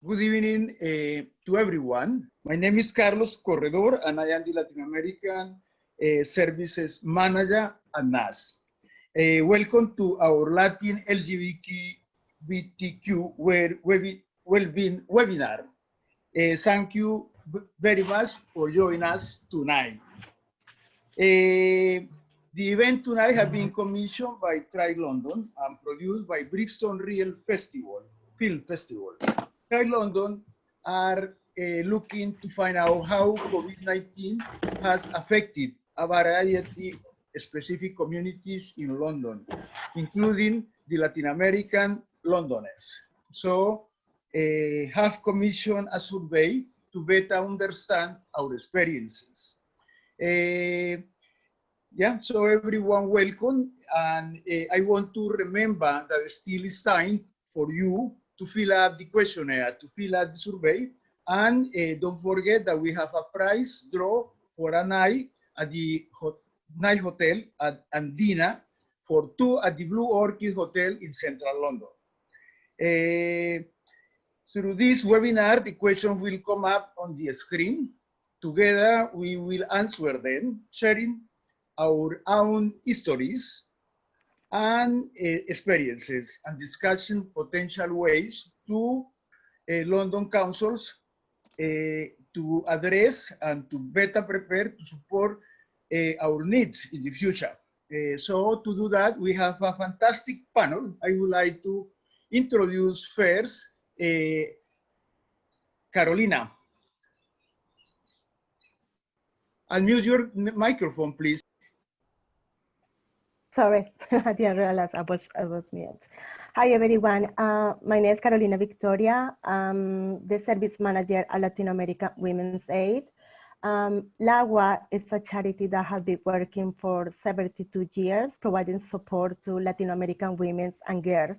Good evening to everyone. My name is Carlos Corredor, and I am the Latin American Services Manager at NAS. Welcome to our Latin LGBTQ Wellbeing webinar. Thank you very much for joining us tonight. The event tonight has been commissioned by Try London and produced by Brixton Reel Film Festival. Try London are looking to find out how COVID-19 has affected a variety of specific communities in London, including the Latin American Londoners. So have commissioned a survey to better understand our experiences. Yeah, so everyone welcome, and I want to remember that still is time for you to fill out the questionnaire, to fill out the survey, and don't forget that we have a prize draw for a night at the night hotel and dinner for 2 at the Blue Orchid Hotel in Central London. Through this webinar, the questions will come up on the screen. Together, we will answer them, sharing our own histories and experiences, and discussing potential ways to London councils to address and to better prepare to support our needs in the future. So to do that, we have a fantastic panel. I would like to introduce first Carolina. Unmute your microphone, please. Sorry, I didn't realize I was mute. Hi, everyone. My name is Carolina Victoria. I'm the service manager at Latin American Women's Aid. LAWA is a charity that has been working for 72 years, providing support to Latin American women and girls,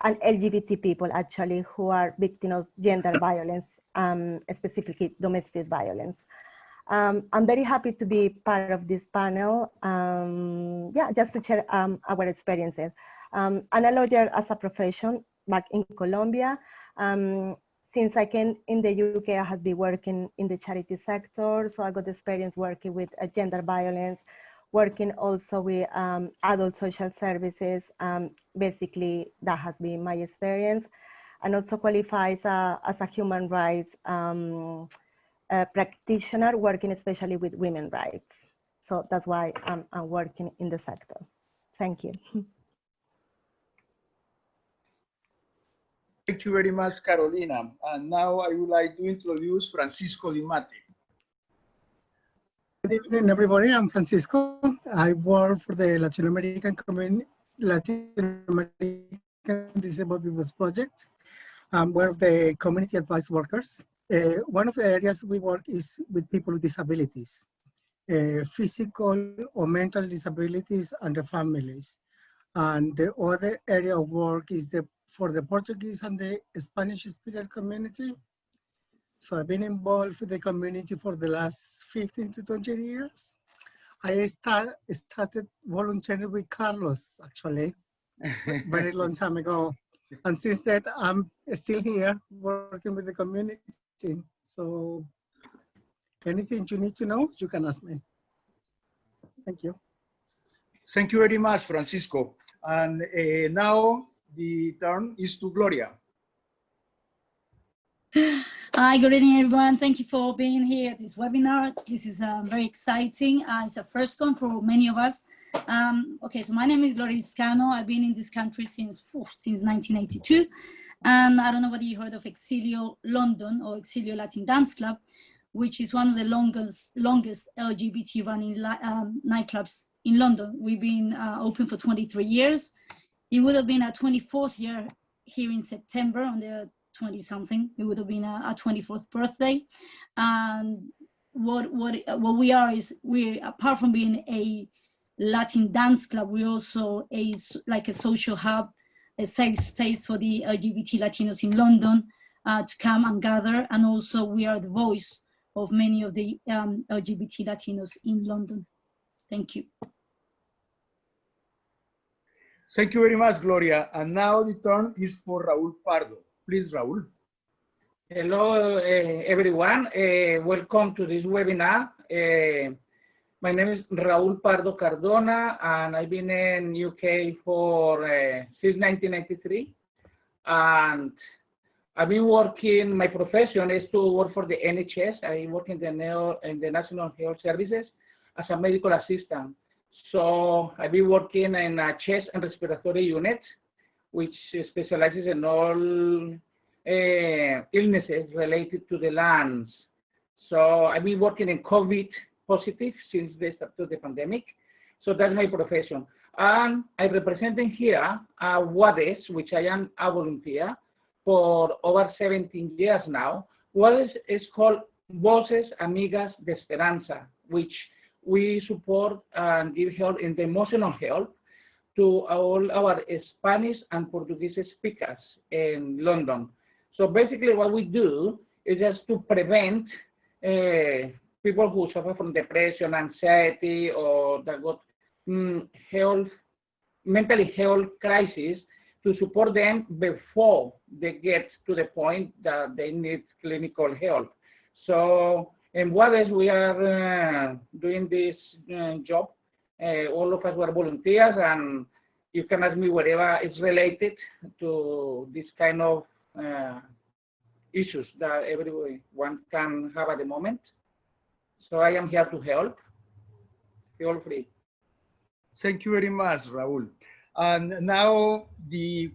and LGBT people actually who are victims of gender violence, specifically domestic violence. I'm very happy to be part of this panel. Yeah, just to share our experiences. I'm a lawyer as a profession back in Colombia. Since I came in the UK, I have been working in the charity sector. So I got experience working with gender violence, working also with adult social services. Basically, that has been my experience. And also qualifies as a human rights practitioner working especially with women's rights. So that's why I'm working in the sector. Thank you. Thank you very much, Carolina. And now I would like to introduce Francisco Di Mate. Good evening, everybody. I'm Francisco. I work for the Latin American Disabled People's Project. I'm one of the community advice workers. One of the areas we work is with people with disabilities, physical or mental disabilities and their families. And the other area of work is for the Portuguese and the Spanish speaker community. So I've been involved with the community for the last 15 to 20 years. I started volunteering with Carlos, actually, very long time ago. And since that, I'm still here working with the community. So anything you need to know, you can ask me. Thank you. Thank you very much, Francisco. And now the turn is to Gloria. Hi, good evening, everyone. Thank you for being here at this webinar. This is very exciting. It's a first one for many of us. Okay, so my name is Gloria Iscano. I've been in this country since 1982. And I don't know whether you heard of Exilio London or Exilio Latin Dance Club, which is one of the longest LGBT running nightclubs in London. We've been open for 23 years. It would have been our 24th year here in September on the 20-something. It would have been our 24th birthday. And what we are is, apart from being a Latin dance club, we're also like a social hub, a safe space for the LGBT Latinos in London to come and gather. And also we are the voice of many of the LGBT Latinos in London. Thank you. Thank you very much, Gloria. And now the turn is for Raul Pardo. Please, Raul. Hello, everyone. Welcome to this webinar. My name is Raúl Pardo Cardona, and I've been in UK for since 1993. And I've been working, my profession is to work for the NHS. I work in the National Health Services as a medical assistant. So I've been working in a chest and respiratory unit, which specializes in all illnesses related to the lungs. So I've been working in COVID positive since the start of the pandemic. So that's my profession. And I'm representing here WADES, which I am a volunteer for over 17 years now. WADES is called Voces Amigas de Esperanza, which we support and give help in the emotional help to all our Spanish and Portuguese speakers in London. So basically what we do is just to prevent people who suffer from depression, anxiety, or that got mental health crisis, to support them before they get to the point that they need clinical help. So in WADES, we are doing this job. All of us were volunteers, and you can ask me whatever is related to this kind of issues that everyone can have at the moment. So I am here to help. Feel free. Thank you very much, Raúl. And now the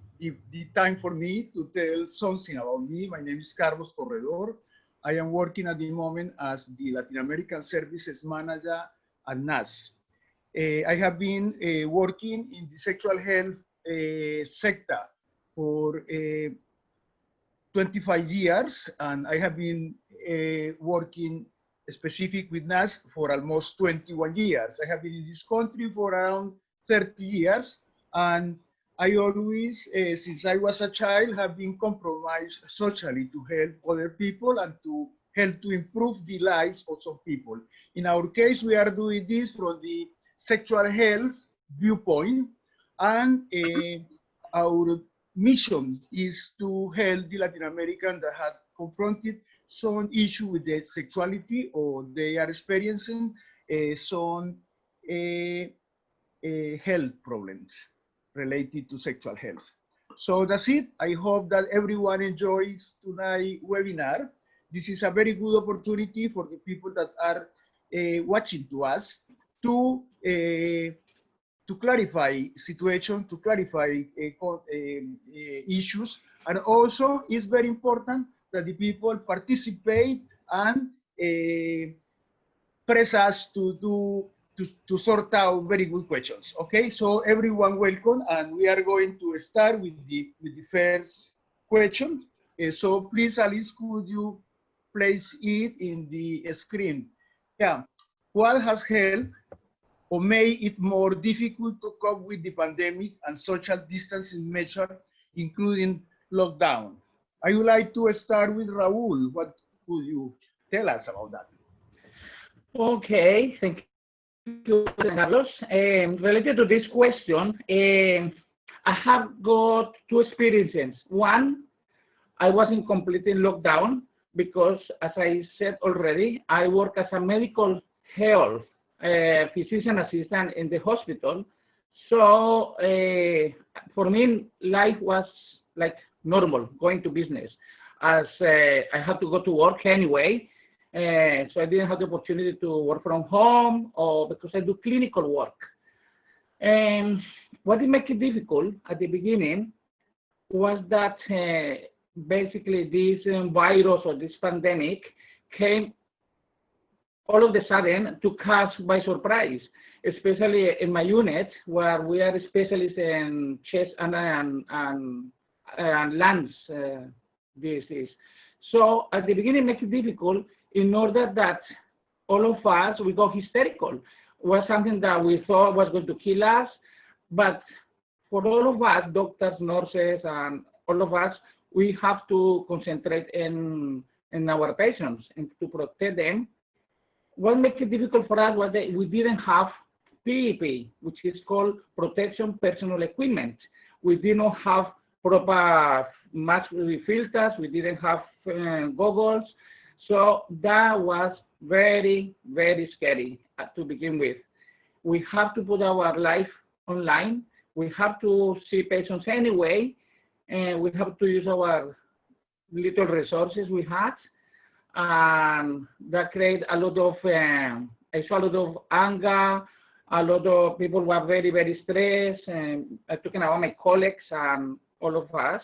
time for me to tell something about me. My name is Carlos Corredor. I am working at the moment as the Latin American Services Manager at NAS. I have been working in the sexual health sector for 25 years, and I have been working specific with NAS for almost 21 years. I have been in this country for around 30 years, and I always, since I was a child, have been compromised socially to help other people and to help to improve the lives of some people. In our case, we are doing this from the sexual health viewpoint, and our mission is to help the Latin Americans that have confronted some issue with their sexuality, or they are experiencing some health problems related to sexual health. So that's it. I hope that everyone enjoys tonight's webinar. This is a very good opportunity for the people that are watching to us to clarify situation, to clarify issues, and also it's very important that the people participate and press us to sort out very good questions. Okay, so everyone welcome, and we are going to start with the first question. So please, Alice, could you place it in the screen? Yeah, what has helped or made it more difficult to cope with the pandemic and social distancing measures, including lockdown? I would like to start with Raúl. What could you tell us about that? Okay, thank you, Carlos. Related to this question, I have got two experiences. One, I was in complete lockdown because, as I said already, I work as a medical health physician assistant in the hospital. So for me, life was like normal, going to business, as I had to go to work anyway. So I didn't have the opportunity to work from home, or because I do clinical work. And what did make it difficult at the beginning was that basically this virus or this pandemic came all of a sudden to catch by surprise, especially in my unit, where we are specialists in chest and lungs disease. So at the beginning, it makes it difficult in order that all of us, we got hysterical. It was something that we thought was going to kill us, but for all of us, doctors, nurses, and all of us, we have to concentrate in our patients and to protect them. What makes it difficult for us was that we didn't have PPE, which is called protection personal equipment. We did not have proper masks with filters. We didn't have goggles. So that was very, very scary to begin with. We have to put our life online. We have to see patients anyway, and we have to use our little resources we had. And that created a lot of, I saw a lot of anger. A lot of people were very, very stressed. And I'm talking about my colleagues and all of us.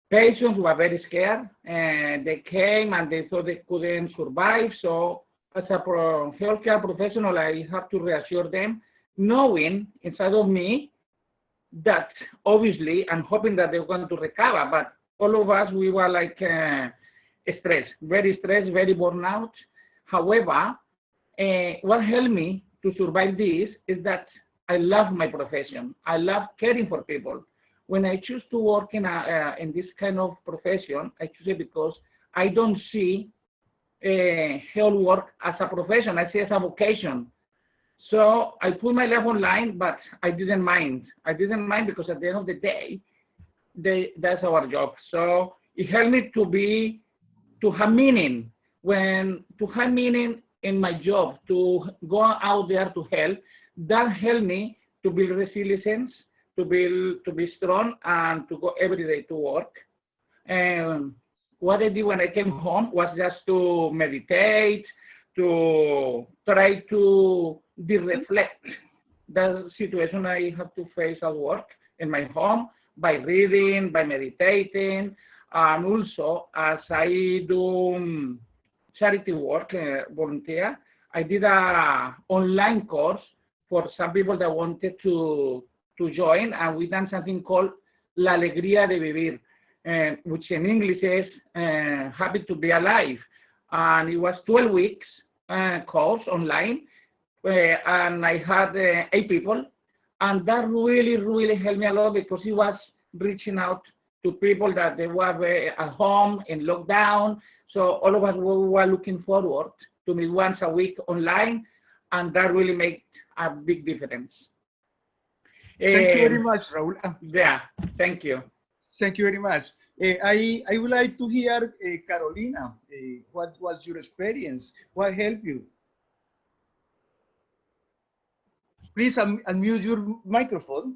Patients were very scared, and they came and they thought they couldn't survive. So as a healthcare professional, I have to reassure them, knowing inside of me that obviously I'm hoping that they're going to recover, but all of us, we were like stressed, very burnt out. However, what helped me to survive this is that I love my profession. I love caring for people. When I choose to work in this kind of profession, I choose it because I don't see health work as a profession. I see it as a vocation. So I put my life online, but I didn't mind. I didn't mind because at the end of the day, that's our job. So it helped me to have meaning. To have meaning in my job, to go out there to help, that helped me to build resilience, to be strong, and to go every day to work. And what I did when I came home was just to meditate, to try to reflect the situation I have to face at work in my home by reading, by meditating, and also as I do charity work, volunteer, I did a online course for some people that wanted to join, and we done something called La Alegría de Vivir, which in English is Happy to Be Alive. And it was 12 weeks course online, and I had 8 people, and that really helped me a lot because it was reaching out to people that they were at home in lockdown. So all of us were looking forward to meet once a week online, and that really made a big difference. Thank you very much, Raul. Yeah, thank you. Thank you very much. I would like to hear Carolina. What was your experience? What helped you? Please unmute your microphone.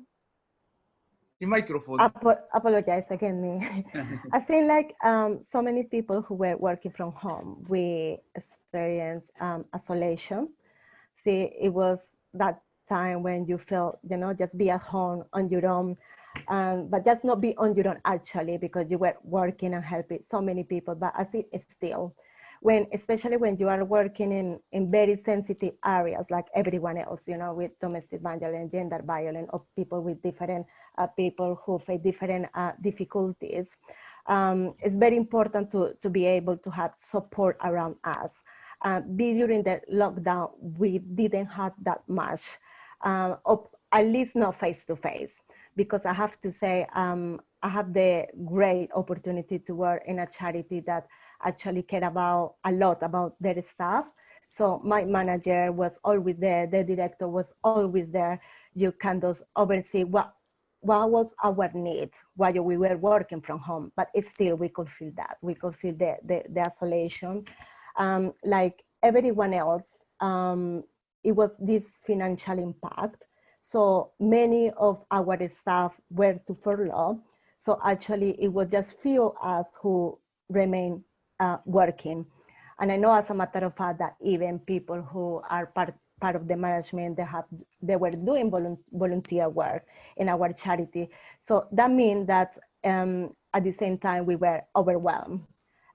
The microphone. Apologize again, me. I feel like so many people who were working from home, we experienced isolation. See, it was that time when you felt, just be at home on your own, but just not be on your own actually, because you were working and helping so many people. But I see it still, especially when you are working in very sensitive areas like everyone else, with domestic violence, gender violence, or people with different people who face different difficulties. It's very important to be able to have support around us. During the lockdown, we didn't have that much, at least not face-to-face, because I have to say, I have the great opportunity to work in a charity that actually care a lot about their staff. So my manager was always there, the director was always there. You can just oversee what was our needs while we were working from home, but still we could feel that. We could feel the isolation. Like everyone else, it was this financial impact. So many of our staff were to furlough. So actually it was just few of us who remained working. And I know as a matter of fact that even people who are part of the management, they were doing volunteer work in our charity. So that means that at the same time we were overwhelmed.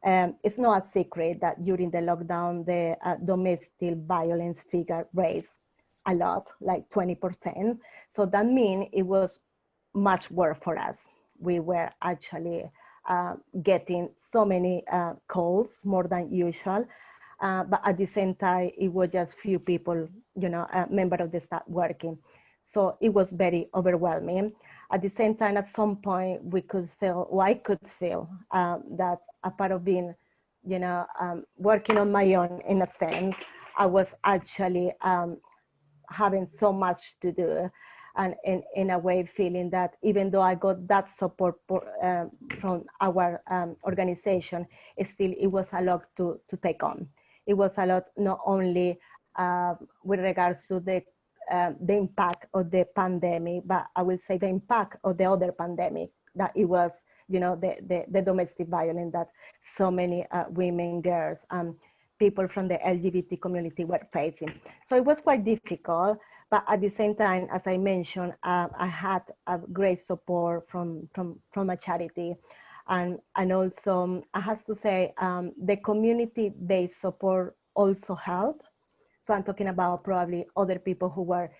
It's not a secret that during the lockdown, the domestic violence figure raised a lot, like 20%. So that means it was much work for us. We were actually getting so many calls, more than usual. But at the same time, it was just few people, member of the staff working. So it was very overwhelming. At the same time, at some point, we could feel, or I could feel that a part of being, working on my own in a sense, I was actually having so much to do. and in a way feeling that even though I got that support from our organization, still it was a lot to take on. It was a lot not only with regards to the impact of the pandemic, but I will say the impact of the other pandemic, that it was, you know, the domestic violence that so many women, girls, people from the LGBT community were facing. So it was quite difficult, but at the same time, as I mentioned, I had a great support from a charity. And also, I have to say, the community-based support also helped. So I'm talking about probably other people who were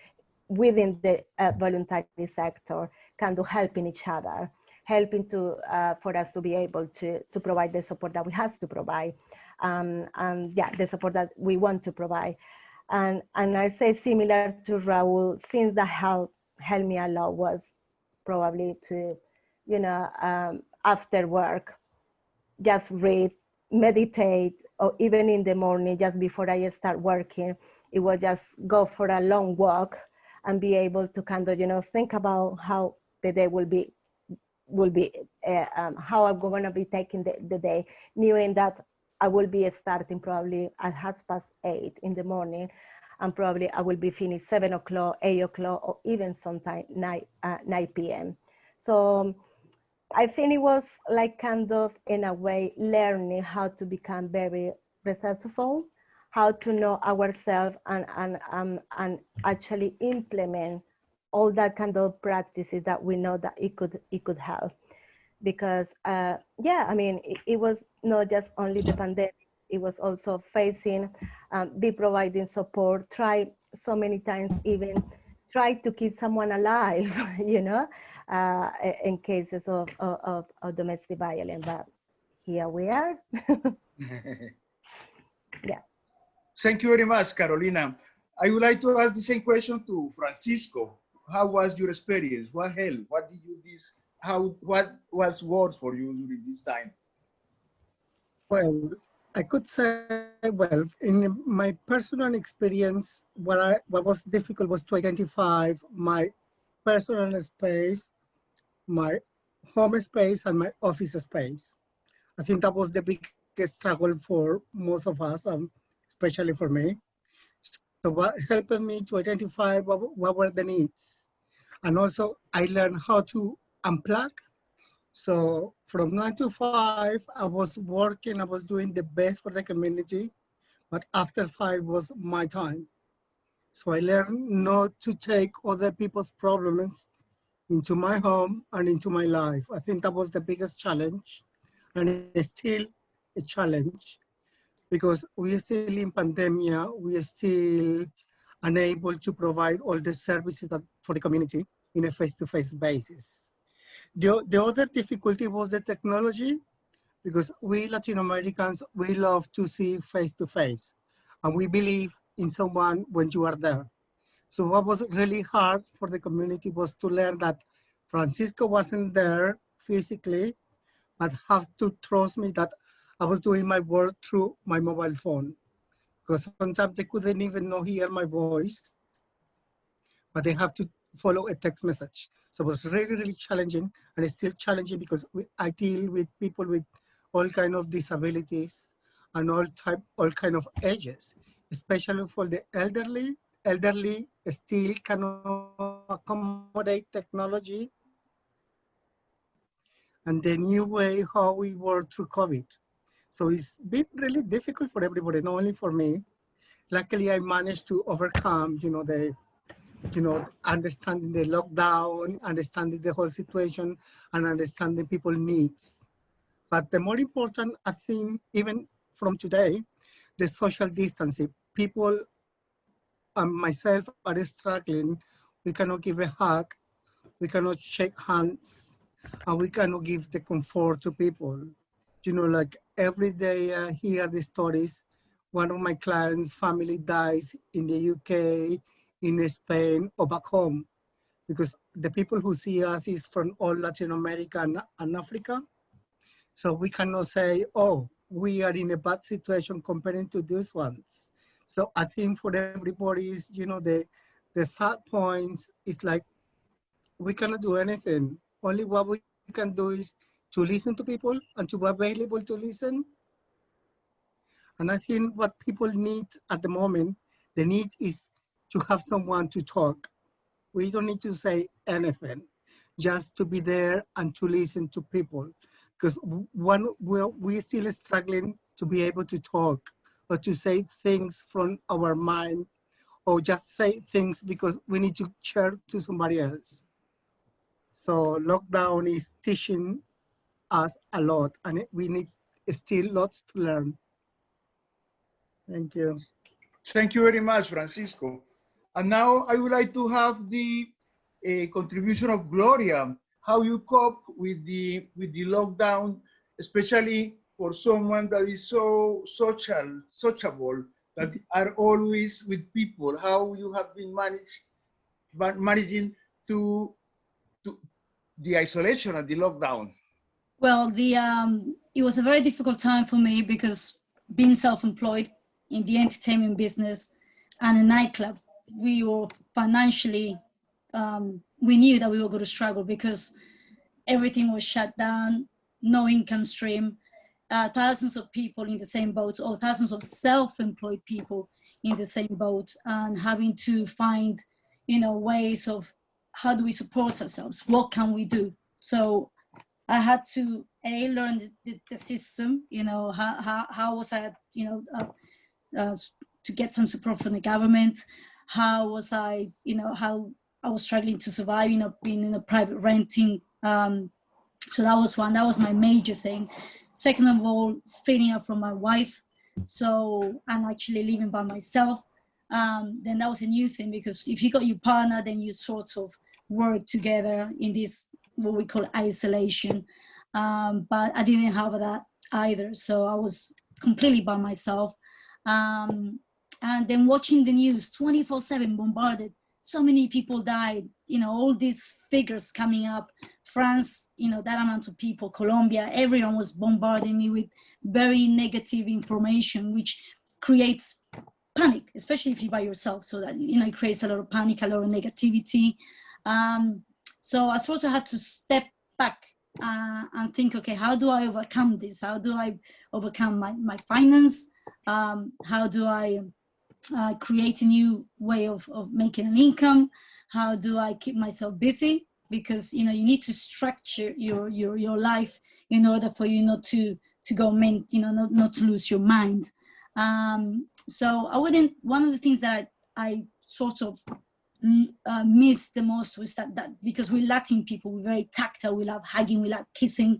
within the voluntary sector, kind of helping each other, helping to for us to be able to provide the support that we have to provide, and yeah, the support that we want to provide. And I say similar to Raul, since that helped me a lot was probably to, you know, after work, just read, meditate, or even in the morning, just before I start working, it was just go for a long walk and be able to kind of, you know, think about how the day will be how I'm going to be taking the day, knowing that I will be starting probably at 8:30 in the morning, and probably I will be finished 7 o'clock, 8 o'clock, or even sometime 9 p.m. So I think it was like kind of, in a way, learning how to become very resourceful, how to know ourselves, and actually implement all that kind of practices that we know that it could help. Because yeah, I mean, it was not just only the pandemic, it was also facing, be providing support, try so many times, even try to keep someone alive, you know, in cases of domestic violence. But here we are. Yeah. Thank you very much, Carolina. I would like to ask the same question to Francisco. How was your experience? What helped? What did you what was worse for you during this time? Well, I could say, well, in my personal experience, what was difficult was to identify my personal space, my home space, and my office space. I think that was the biggest struggle for most of us, especially for me. So what helped me to identify what were the needs. And also I learned how to unplug. So from 9 to 5, I was working, I was doing the best for the community, but after 5 was my time. So I learned not to take other people's problems into my home and into my life. I think that was the biggest challenge, and it's still a challenge because we are still in pandemia, we are still unable to provide all the services for the community in a face-to-face basis. The other difficulty was the technology, because we Latin Americans, we love to see face-to-face, and we believe in someone when you are there. So what was really hard for the community was to learn that Francisco wasn't there physically, but have to trust me that I was doing my work through my mobile phone. Because sometimes they couldn't even hear my voice, but they have to follow a text message. So it was really, really challenging, and it's still challenging because I deal with people with all kind of disabilities and all kind of ages, especially for the elderly. Elderly still cannot accommodate technology and the new way how we work through COVID. So it's been really difficult for everybody, not only for me. Luckily, I managed to overcome, understanding the lockdown, understanding the whole situation, and understanding people's needs. But the more important, I think, even from today, the social distancing. People and myself are struggling. We cannot give a hug, we cannot shake hands, and we cannot give the comfort to people. Like every day I hear the stories. One of my clients' family dies in the UK, in Spain, or back home, because the people who see us is from all Latin America and Africa. So we cannot say, oh, we are in a bad situation comparing to these ones. So I think for everybody is, the sad points is like we cannot do anything. Only what we can do is to listen to people and to be available to listen. And I think what people need at the moment, the need is to have someone to talk. We don't need to say anything, just to be there and to listen to people. Because we're still struggling to be able to talk or to say things from our mind, or just say things because we need to share to somebody else. So lockdown is teaching us a lot, and we need still lots to learn. Thank you. Thank you very much, Francisco. And now I would like to have the contribution of Gloria, how you cope with the lockdown, especially for someone that is so sociable, that are always with people, how you have been managing to the isolation and the lockdown. Well, it was a very difficult time for me because being self-employed in the entertainment business and a nightclub, we were financially, we knew that we were going to struggle because everything was shut down, no income stream, thousands of people in the same boat, or thousands of self-employed people in the same boat, and having to find, ways of how do we support ourselves? What can we do? So I had to learn the system. How was I, to get some support from the government? How was I, how I was struggling to survive, being in a private renting. So that was one. That was my major thing. Second of all, splitting up from my wife. So I'm actually living by myself. Then that was a new thing, because if you got your partner, then you sort of work together in this, what we call isolation. But I didn't have that either. So I was completely by myself. And then watching the news 24/7, bombarded. So many people died, all these figures coming up. France, that amount of people, Colombia, everyone was bombarding me with very negative information, which creates panic, especially if you're by yourself. So that, it creates a lot of panic, a lot of negativity. So I sort of had to step back and think, okay, how do I overcome this? How do I overcome my finance? How do I create a new way of making an income? How do I keep myself busy? Because you need to structure your life in order for you not to go not to lose your mind. So I wouldn't. One of the things that I sort of missed the most was that because we're Latin people, we're very tactile. We love hugging, we love kissing,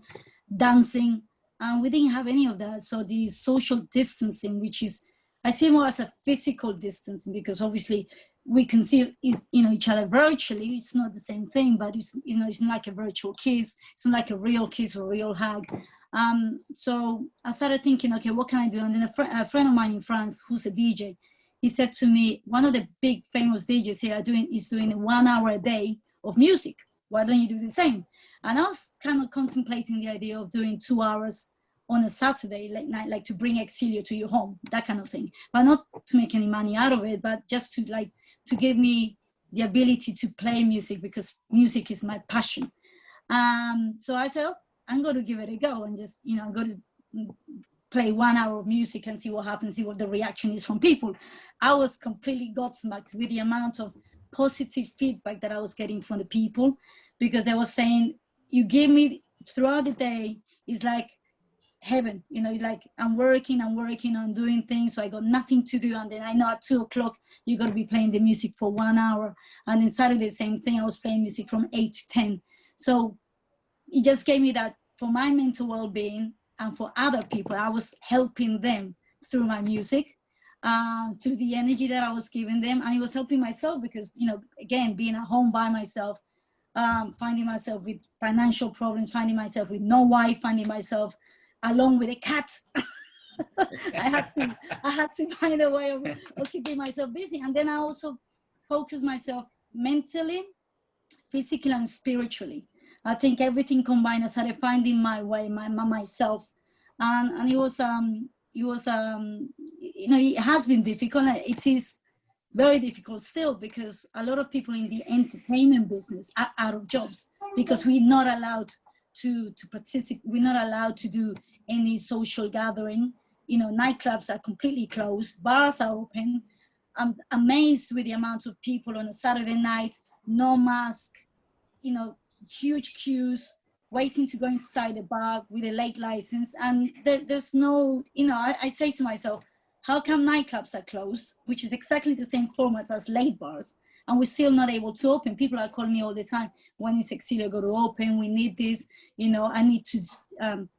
dancing, and we didn't have any of that. So the social distancing, which is, I see more as a physical distancing, because obviously we can see each other virtually. It's not the same thing, but it's it's not like a virtual kiss. It's not like a real kiss or a real hug. So I started thinking, okay, what can I do? And then a friend of mine in France, who's a DJ, he said to me, one of the big famous DJs here is doing 1 hour a day of music. Why don't you do the same? And I was kind of contemplating the idea of doing 2 hours on a Saturday late night, like to bring Exilio to your home, that kind of thing. But not to make any money out of it, but just to give me the ability to play music, because music is my passion. So I said, I'm going to give it a go, and just, I'm going to play 1 hour of music and see what happens, see what the reaction is from people. I was completely gobsmacked with the amount of positive feedback that I was getting from the people, because they were saying, you give me throughout the day, is like heaven, like I'm working, I'm doing things, so I got nothing to do, and then I know at 2 o'clock you're going to be playing the music for 1 hour, and then Saturday same thing, I was playing music from 8 to 10. So it just gave me that, for my mental well-being and for other people, I was helping them through my music, through the energy that I was giving them, and it was helping myself, because again, being at home by myself, finding myself with financial problems, finding myself with no wife, finding myself along with a cat. I had to find a way of keeping myself busy. And then I also focused myself mentally, physically, and spiritually. I think everything combined. I started finding my way, myself, and it was it has been difficult. It is very difficult still, because a lot of people in the entertainment business are out of jobs because we're not allowed to participate. We're not allowed to do any social gathering. You know, nightclubs are completely closed, bars are open. I'm amazed with the amount of people on a Saturday night, no mask, you know, huge queues, waiting to go inside the bar with a late license. And there's no, you know, I say to myself, how come nightclubs are closed, which is exactly the same format as late bars, and we're still not able to open? People are calling me all the time, when is Exilio going to open? We need this, you know, I need to,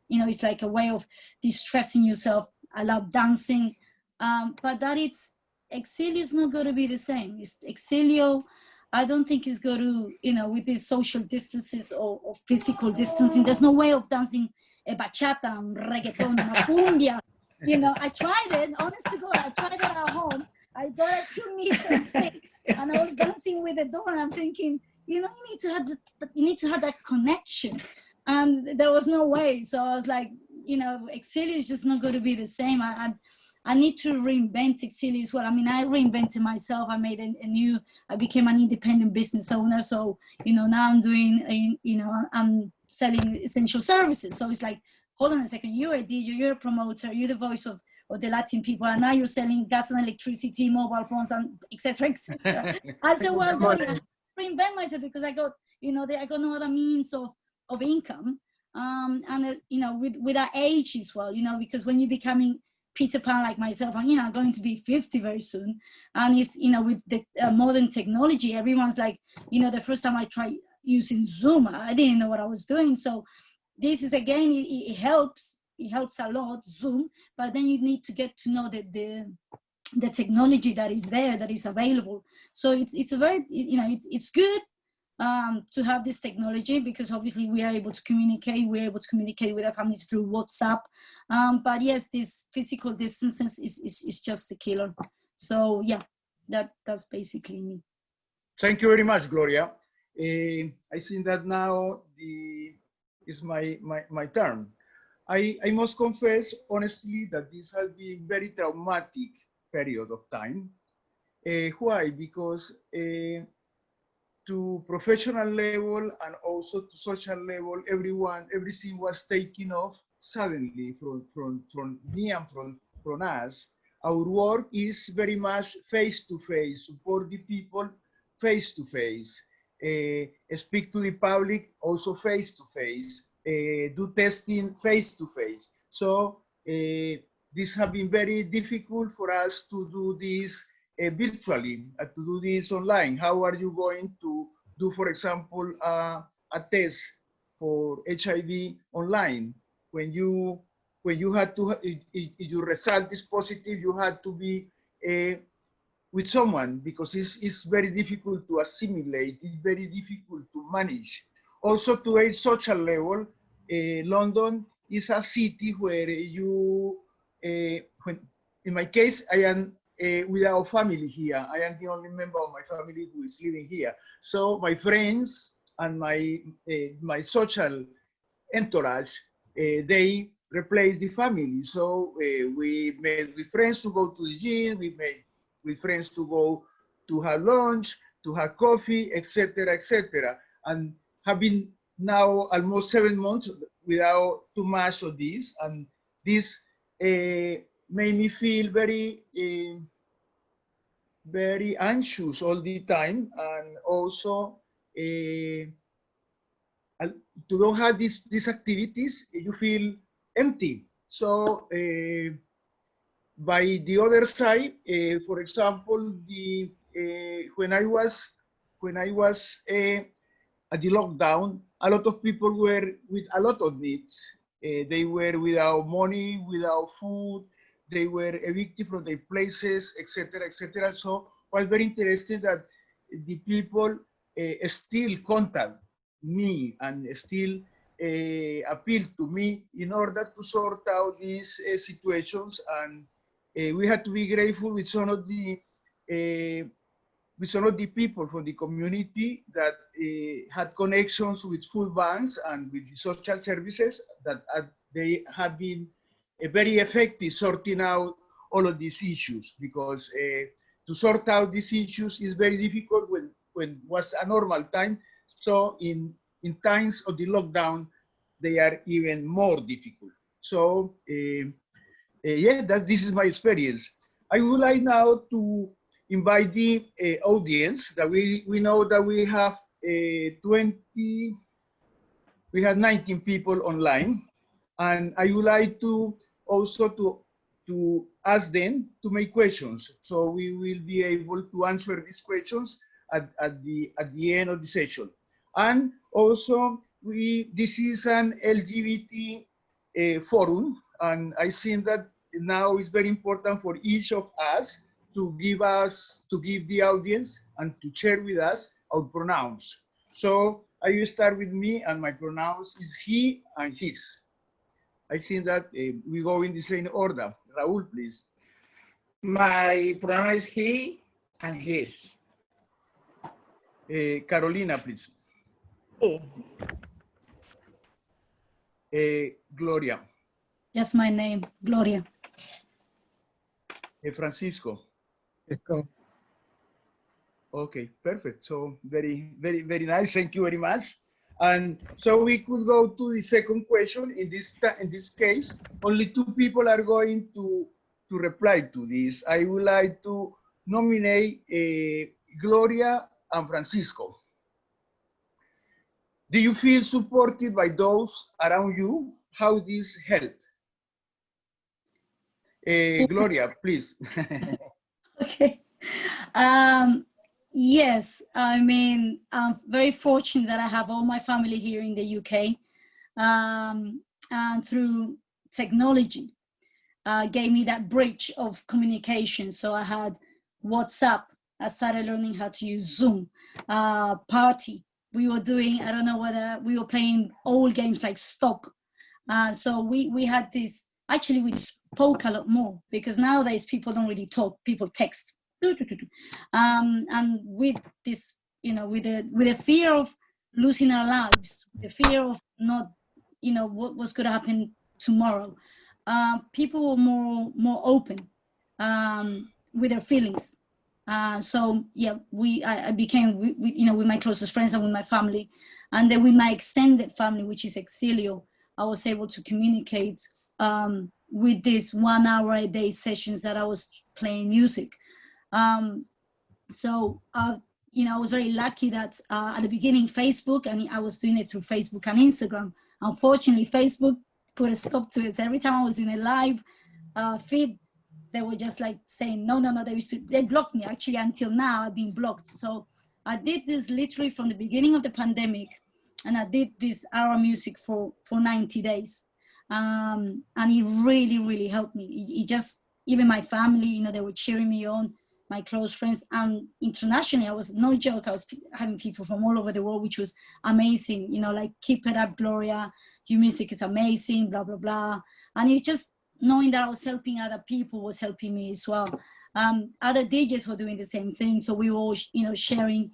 you know, it's like a way of distressing yourself. I love dancing, but that it's, Exilio is not going to be the same. It's Exilio, I don't think it's going to, you know, with these social distances or physical distancing, there's no way of dancing a bachata, reggaeton, una cumbia. You know, I tried it, honest to God, I tried it at home. I got a 2 meter stick and I was dancing with the door, and I'm thinking, you know, you need to have that connection. And there was no way. So I was like, you know, Exilio is just not going to be the same. I need to reinvent Exilio as well. I mean, I reinvented myself. I made I became an independent business owner. So, you know, now I'm doing, you know, I'm selling essential services. So it's like, hold on a second, you're a DJ, you're a promoter, you're the voice of the Latin people, and now you're selling gas and electricity, mobile phones, and et cetera, et cetera. I said, well, no, I have to reinvent myself, because I got, you know, I got no other means of income. And, you know, with our age as well, you know, because when you're becoming Peter Pan like myself, and, you know, I'm going to be 50 very soon. And it's, you know, with the modern technology, everyone's like, you know, the first time I tried using Zoom, I didn't know what I was doing. So this is, again, it helps a lot, Zoom, but then you need to get to know the technology that is there, that is available. So it's a very, you know, it's good to have this technology, because obviously we are able to communicate. We're able to communicate with our families through WhatsApp. But yes, this physical distances is just a killer. So yeah, that's basically me. Thank you very much, Gloria. I think that now is my turn. I must confess honestly that this has been very traumatic period of time. Why? Because to professional level and also to social level, everything was taken off suddenly from me and from us. Our work is very much face-to-face, support the people face-to-face, speak to the public also face-to-face, do testing face-to-face. So this has been very difficult for us to do this virtually, to do this online. How are you going to do, for example, a test for HIV online? When you had to, if your result is positive, you had to be with someone, because it's very difficult to assimilate, it's very difficult to manage. Also, to a social level, London is a city where you, in my case, I am without family here. I am the only member of my family who is living here. So my friends and my social entourage, they replace the family. So we met with friends to go to the gym, we met with friends to go to have lunch, to have coffee, etc., etc. And have been now almost 7 months without too much of this. And this made me feel very, very anxious all the time. And also, to don't have these activities, you feel empty. So by the other side, for example, when I was at the lockdown, a lot of people were with a lot of needs. They were without money, without food. They were evicted from their places, etc., etc. So I was very interested that the people still contact me and still appeal to me in order to sort out these situations. And we had to be grateful with some of the people from the community that had connections with food banks and with the social services, that they have been very effective sorting out all of these issues. Because to sort out these issues is very difficult when was a normal time. So in times of the lockdown, they are even more difficult. So yeah, this is my experience. I would like now to invite the audience that we know that we have 19 people online, and I would like to also to ask them to make questions. So we will be able to answer these questions at the end of the session. And also this is an LGBT forum, and I think that now it's very important for each of us to give the audience and to share with us our pronouns. So I will start with me, and my pronouns is he and his. I think that we go in the same order. Raúl, please. My pronoun is he and his. Carolina, please. Gloria. Just my name, Gloria. Francisco. Let's go. Okay, perfect. So very, very, very nice. Thank you very much. And so we could go to the second question. In this case, only 2 people are going to reply to this. I would like to nominate Gloria and Francisco. Do you feel supported by those around you? How this help? Gloria, please. Okay. Yes, I mean, I'm very fortunate that I have all my family here in the UK. And through technology, gave me that bridge of communication. So I had WhatsApp. I started learning how to use Zoom. Party. We were doing, I don't know whether we were playing old games like Stop. So we had this, actually we spoke a lot more, because nowadays people don't really talk, people text. And with this, you know, with the fear of losing our lives, the fear of not, you know, what was going to happen tomorrow, people were more open with their feelings. So yeah, I became, you know, with my closest friends and with my family, and then with my extended family, which is Exilio, I was able to communicate with these 1 hour a day sessions that I was playing music. So you know, I was very lucky that at the beginning Facebook, and I was doing it through Facebook and Instagram. Unfortunately, Facebook put a stop to it. So every time I was in a live feed, they were just like saying, no, they blocked me. Actually, until now, I've been blocked. So I did this literally from the beginning of the pandemic, and I did this hour music for 90 days. And it really, really helped me. It just, even my family, you know, they were cheering me on, my close friends, and internationally, I was, no joke, I was having people from all over the world, which was amazing, you know, like, keep it up, Gloria, your music is amazing, blah, blah, blah. And it's just knowing that I was helping other people was helping me as well. Other DJs were doing the same thing. So we were all, you know, sharing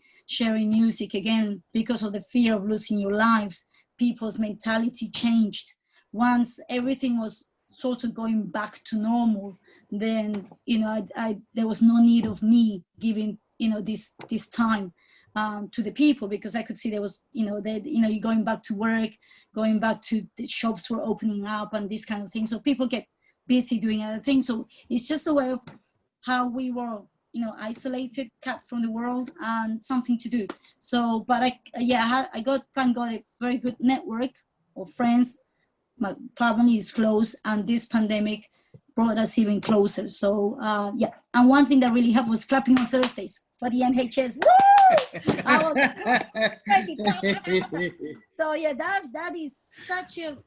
music again, because of the fear of losing your lives. People's mentality changed. Once everything was sort of going back to normal, then, you know, there was no need of me giving, you know, this time to the people, because I could see there was, you know, you're going back to work, going back to the shops were opening up and this kind of thing. So people get busy doing other things. So it's just a way of how we were, you know, isolated, cut from the world, and something to do. So, but I got, thank God, a very good network of friends. My family is close, and this pandemic brought us even closer. So yeah, and one thing that really helped was clapping on Thursdays for the NHS. Woo! I was crazy. So yeah, that is such a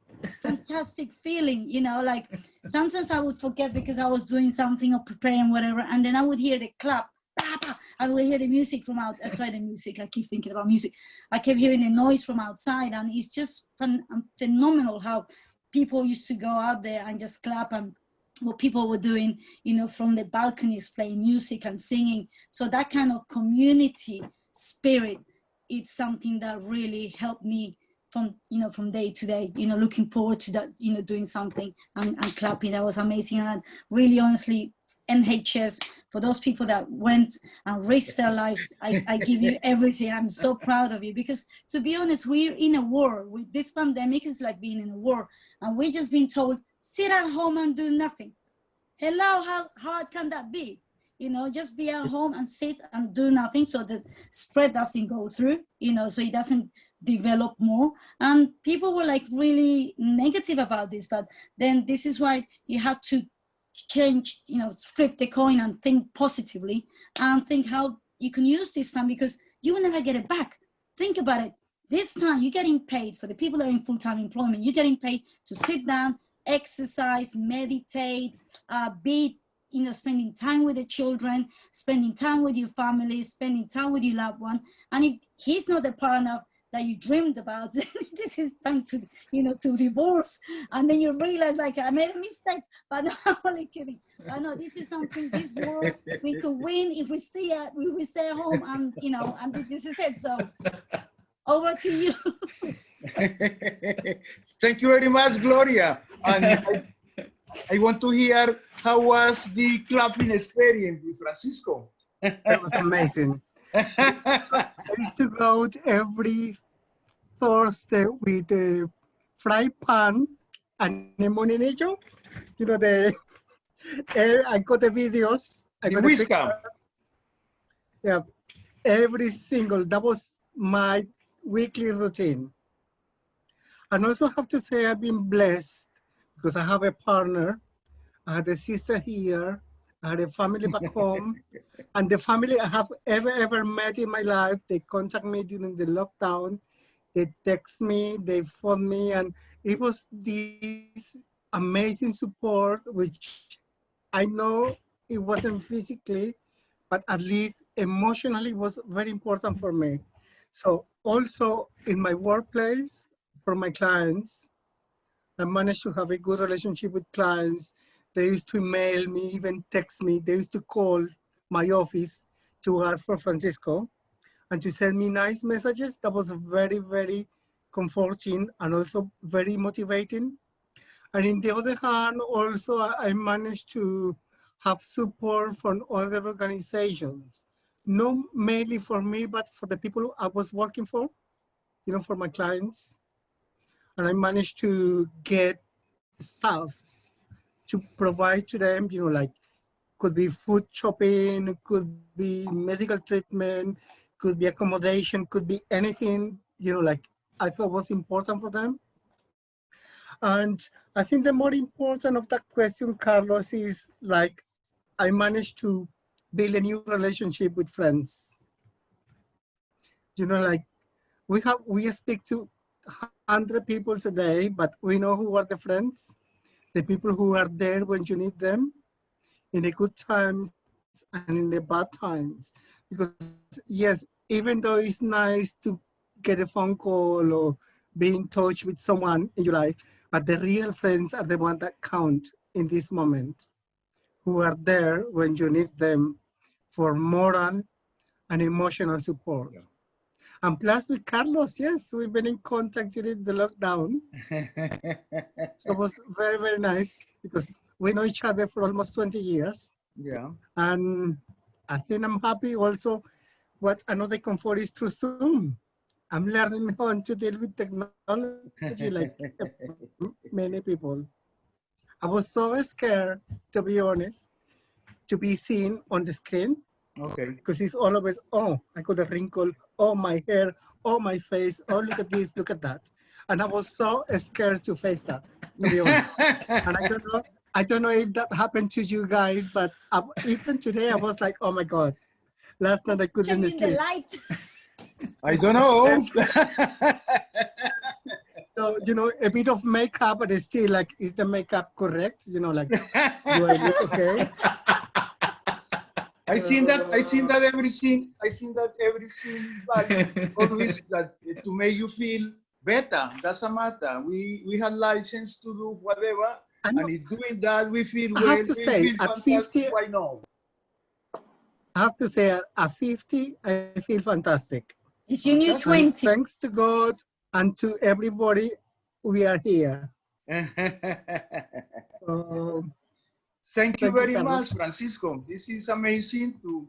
fantastic feeling, you know, like sometimes I would forget because I was doing something or preparing whatever, and then I would hear the clap. I would hear the music from outside. The music, I keep thinking about music. I kept hearing the noise from outside, and it's just phenomenal how people used to go out there and just clap, and what people were doing, you know, from the balconies playing music and singing. So that kind of community spirit, it's something that really helped me from, you know, from day to day, you know, looking forward to that, you know, doing something and clapping. That was amazing. And really, honestly, NHS, for those people that went and risked their lives, I give you everything. I'm so proud of you, because to be honest, we're in a war. With this pandemic, is like being in a war, and we're just being told, sit at home and do nothing. Hello, how hard can that be? You know, just be at home and sit and do nothing so the spread doesn't go through, you know, so it doesn't develop more. And people were like really negative about this, but then this is why you had to change, you know, flip the coin and think positively and think how you can use this time, because you will never get it back. Think about it. This time you're getting paid, for the people that are in full-time employment, you're getting paid to sit down, exercise, meditate, be, you know, spending time with the children, spending time with your family, spending time with your loved one. And if he's not the partner that you dreamed about, this is time to, you know, to divorce. And then you realize, like, I made a mistake, but no, I'm only kidding. I know this is something, this war, we could win if we stay at home, and, you know, and this is it. So over to you. Thank you very much, Gloria. And I want to hear, how was the clubbing experience with Francisco? That was amazing. I used to go out every Thursday with the fry pan and the moninillo. You know, I got the videos. I got the pictures. Yeah, every single, that was my weekly routine. And also have to say I've been blessed because I have a partner. I had a sister here, I had a family back home, and the family I have ever met in my life, they contact me during the lockdown, they text me, they phone me, and it was this amazing support, which I know it wasn't physically, but at least emotionally was very important for me. So also in my workplace, for my clients, I managed to have a good relationship with clients. They used to email me, even text me. They used to call my office to ask for Francisco and to send me nice messages. That was very, very comforting and also very motivating. And in the other hand, also I managed to have support from other organizations, not mainly for me, but for the people I was working for, you know, for my clients. And I managed to get staff to provide to them, you know, like could be food shopping, could be medical treatment, could be accommodation, could be anything, you know, like I thought was important for them. And I think the more important of that question, Carlos, is like, I managed to build a new relationship with friends. You know, like we speak to 100 people a day, but we know who are the friends, the people who are there when you need them, in the good times and in the bad times. Because yes, even though it's nice to get a phone call or be in touch with someone in your life, but the real friends are the ones that count in this moment, who are there when you need them for moral and emotional support. Yeah. And plus with Carlos, yes, we've been in contact during the lockdown. So it was very, very nice because we know each other for almost 20 years. Yeah. And I think I'm happy also what another comfort is through Zoom. I'm learning how to deal with technology like many people. I was so scared, to be honest, to be seen on the screen. Okay. Because it's always, oh, I got a wrinkle, oh, my hair, oh, my face, oh, look at this, look at that. And I was so scared to face that, to be honest. And I don't know if that happened to you guys, but even today I was like, oh my God, last night I couldn't sleep. The light. I don't know. So, you know, a bit of makeup, but it's still like, is the makeup correct? You know, like, do I look okay? I seen that everything always that to make you feel better. Doesn't matter. We have license to do whatever, and in doing that we feel well. I have to say, at 50, why not? I have to say, at 50, I feel fantastic. It's your new 20. And thanks to God and to everybody, we are here. Thank you very Carlos. much, Francisco. This is amazing to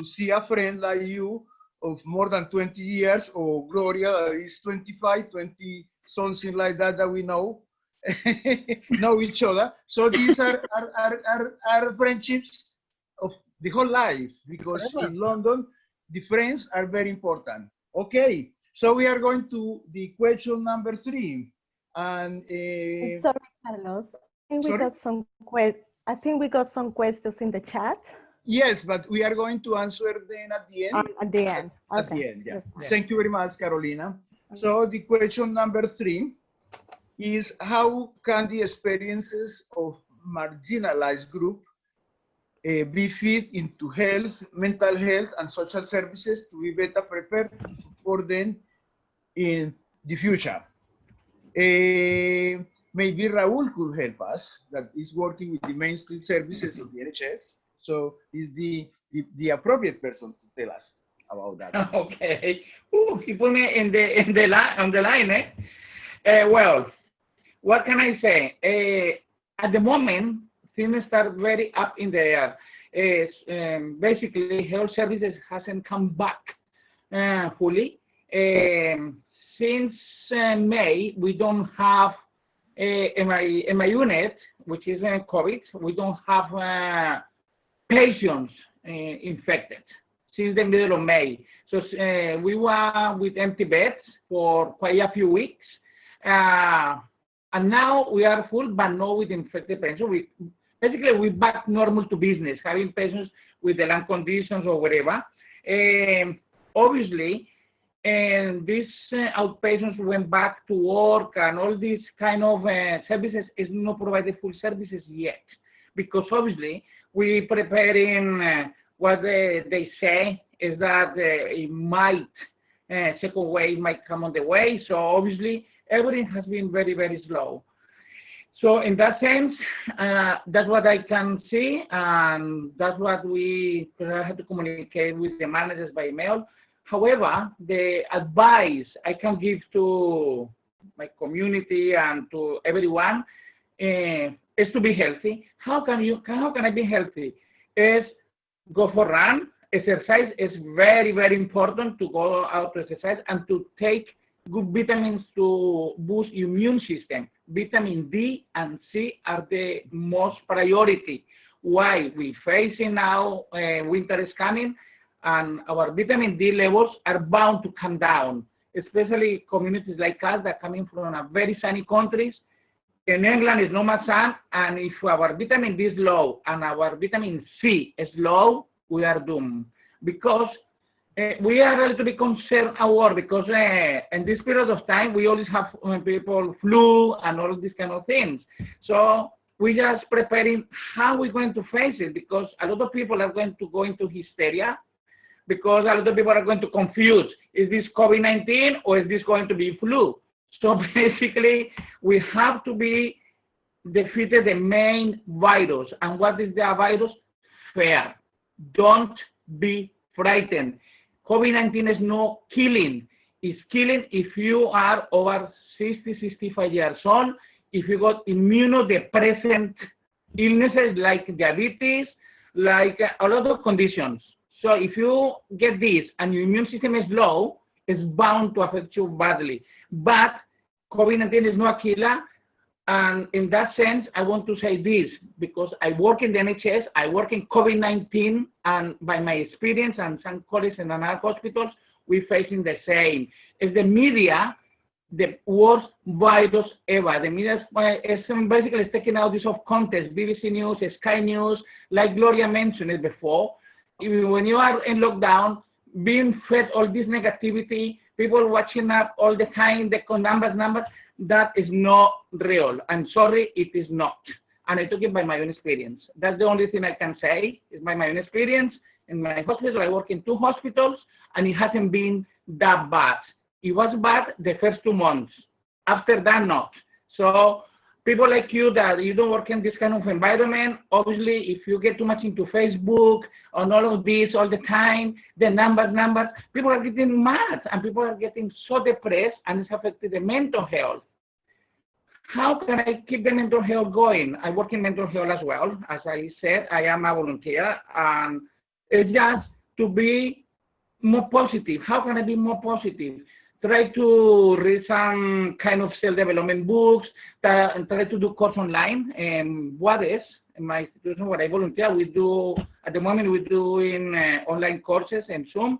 see a friend like you of more than 20 years, or Gloria that is 25, 20, something like that, that we know each other. So these are friendships of the whole life, because Forever. in London, the friends are very important. Okay, so we are going to the question number 3. And Sorry, Carlos. I think we got some questions in the chat. yes, but we are going to answer them at the end. At the end. At Okay. the end, yeah. Yeah. Thank you very much, Carolina. So the question number 3 is, how can the experiences of marginalized group be fed into health, mental health, and social services to be better prepared to support them in the future? Maybe Raul could help us, that is working with the mainstream services of the NHS. So he's the appropriate person to tell us about that. Okay. He put me on the line, eh? Well, what can I say? At the moment, things are very up in the air. Basically, health services hasn't come back fully. Since May, we don't have in my unit, which is COVID, we don't have patients infected since the middle of May. So we were with empty beds for quite a few weeks. And now we are full, but not with infected patients. Basically, we're back normal to business, having patients with the lung conditions or whatever. Obviously, and these outpatients went back to work, and all these kind of services is not provided full services yet, because obviously we preparing what they say is that it might second wave might come on the way. So obviously everything has been very, very slow. So in that sense, that's what I can see, and that's what we have to communicate with the managers by email. However, the advice I can give to my community and to everyone is to be healthy. How can I be healthy? Is go for run. Exercise is very, very important, to go out to exercise and to take good vitamins to boost immune system. Vitamin D and C are the most priority. Why? We're facing now, winter is coming, and our vitamin D levels are bound to come down, especially communities like us that are coming from a very sunny countries. In England, it's not much sun, and if our vitamin D is low and our vitamin C is low, we are doomed. Because we are a little bit concerned because in this period of time, we always have people flu and all of these kind of things. So we're just preparing how we're going to face it, because a lot of people are going to go into hysteria, because a lot of people are going to confuse, is this COVID-19 or is this going to be flu? So basically, we have to be defeated the main virus. And what is the virus? Fear. Don't be frightened. COVID-19 is not killing. It's killing if you are over 60, 65 years old, if you got immunodepressant illnesses like diabetes, like a lot of conditions. So if you get this and your immune system is low, it's bound to affect you badly. But COVID-19 is not a killer. And in that sense, I want to say this, because I work in the NHS, I work in COVID-19, and by my experience and some colleagues in other hospitals, we're facing the same. It's the media, the worst virus ever. The media is basically taking out this of context. BBC News, Sky News, like Gloria mentioned it before. When you are in lockdown, being fed all this negativity, people watching up all the time, the numbers, that is not real. I'm sorry, it is not. And I took it by my own experience. That's the only thing I can say, is by my own experience. In my hospital, I work in 2 hospitals, and it hasn't been that bad. It was bad the first 2 months. After that, not. So people like you that you don't work in this kind of environment, obviously, if you get too much into Facebook and all of this all the time, the numbers, people are getting mad and people are getting so depressed, and it's affecting the mental health. how can I keep the mental health going? I work in mental health as well. As I said, I am a volunteer, and it's just to be more positive. How can I be more positive? Try to read some kind of self-development books, try to do course online. What is in my institution where I volunteer, we do, at the moment, we're doing online courses and Zoom.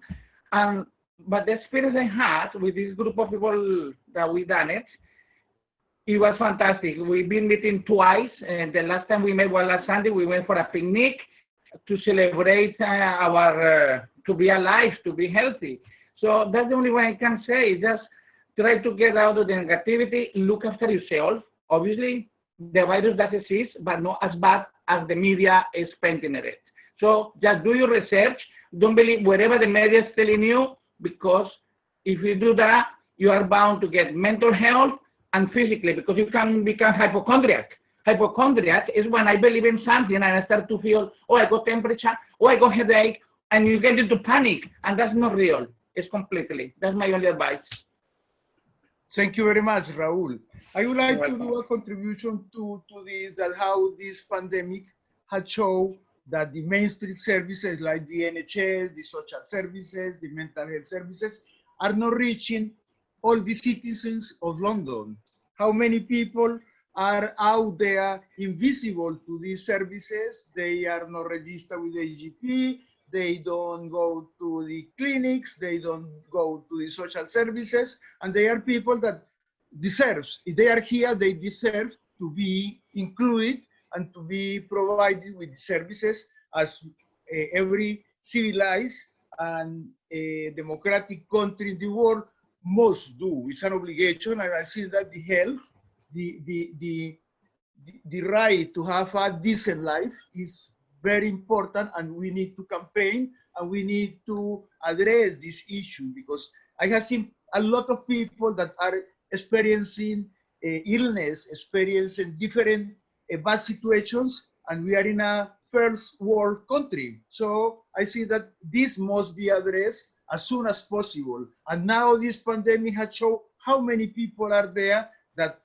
But the experience I had with this group of people that we done it was fantastic. We've been meeting twice, and the last time we met was last Sunday. We went for a picnic to celebrate to be alive, to be healthy. So that's the only way I can say is just try to get out of the negativity, look after yourself. Obviously, the virus does exist, but not as bad as the media is painting it. So just do your research. Don't believe whatever the media is telling you, because if you do that, you are bound to get mental health and physically, because you can become hypochondriac. Hypochondriac is when I believe in something and I start to feel, oh, I got temperature, oh, I got headache, and you get into panic, and that's not real. It's completely. That's my only advice. Thank you very much, Raul. I would like to do a contribution to this, that how this pandemic has shown that the mainstream services like the NHS, the social services, the mental health services are not reaching all the citizens of London. How many people are out there invisible to these services? They are not registered with the GP, they don't go to the clinics, they don't go to the social services, and they are people that deserves, if they are here, they deserve to be included and to be provided with services as every civilized and democratic country in the world must do. It's an obligation, and I see that the health, the right to have a decent life is very important, and we need to campaign and we need to address this issue, because I have seen a lot of people that are experiencing illness, experiencing different bad situations, and we are in a first world country. So I see that this must be addressed as soon as possible. And now this pandemic has shown how many people are there that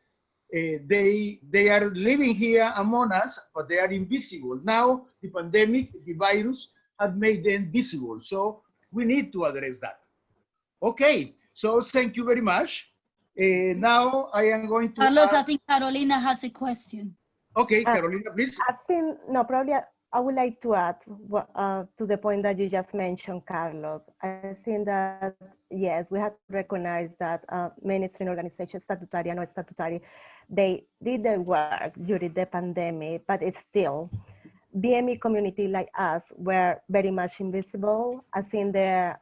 they are living here among us, but they are invisible. Now the pandemic, the virus, have made them visible. So we need to address that. Okay, so thank you very much. Now I am going to Carlos, ask... I think Carolina has a question. Okay, Carolina, please. I think, no, probably I would like to add to the point that you just mentioned, Carlos. I think that, yes, we have to recognize that mainstream organizations, statutory and non-statutory, they did their work during the pandemic, but it's still, BME community like us were very much invisible. I think the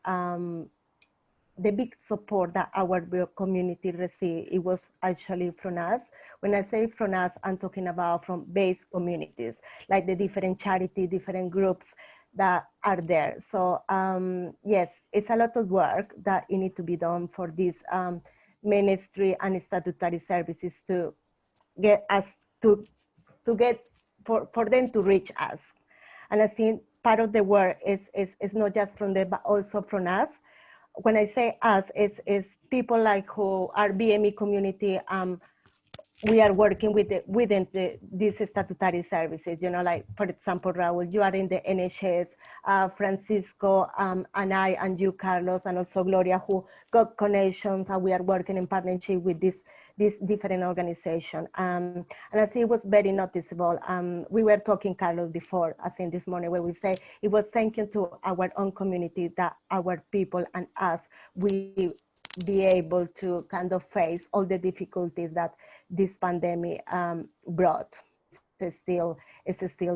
big support that our community received, it was actually from us. When I say from us, I'm talking about from base communities, like the different charities, different groups that are there. So yes, it's a lot of work that it needs to be done for these ministry and statutory services to get us to get, for them to reach us. And I think part of the work is not just from them, but also from us. When I say us, it's people like who are BME community. We are working within these statutory services. You know, like for example, Raul, you are in the NHS. Francisco and I and you, Carlos, and also Gloria, who got connections, and we are working in partnership with this different organization. And I think it was very noticeable. We were talking, Carlos, before, I think this morning, where we say it was thanking to our own community that our people and us, we be able to kind of face all the difficulties that this pandemic brought. It's still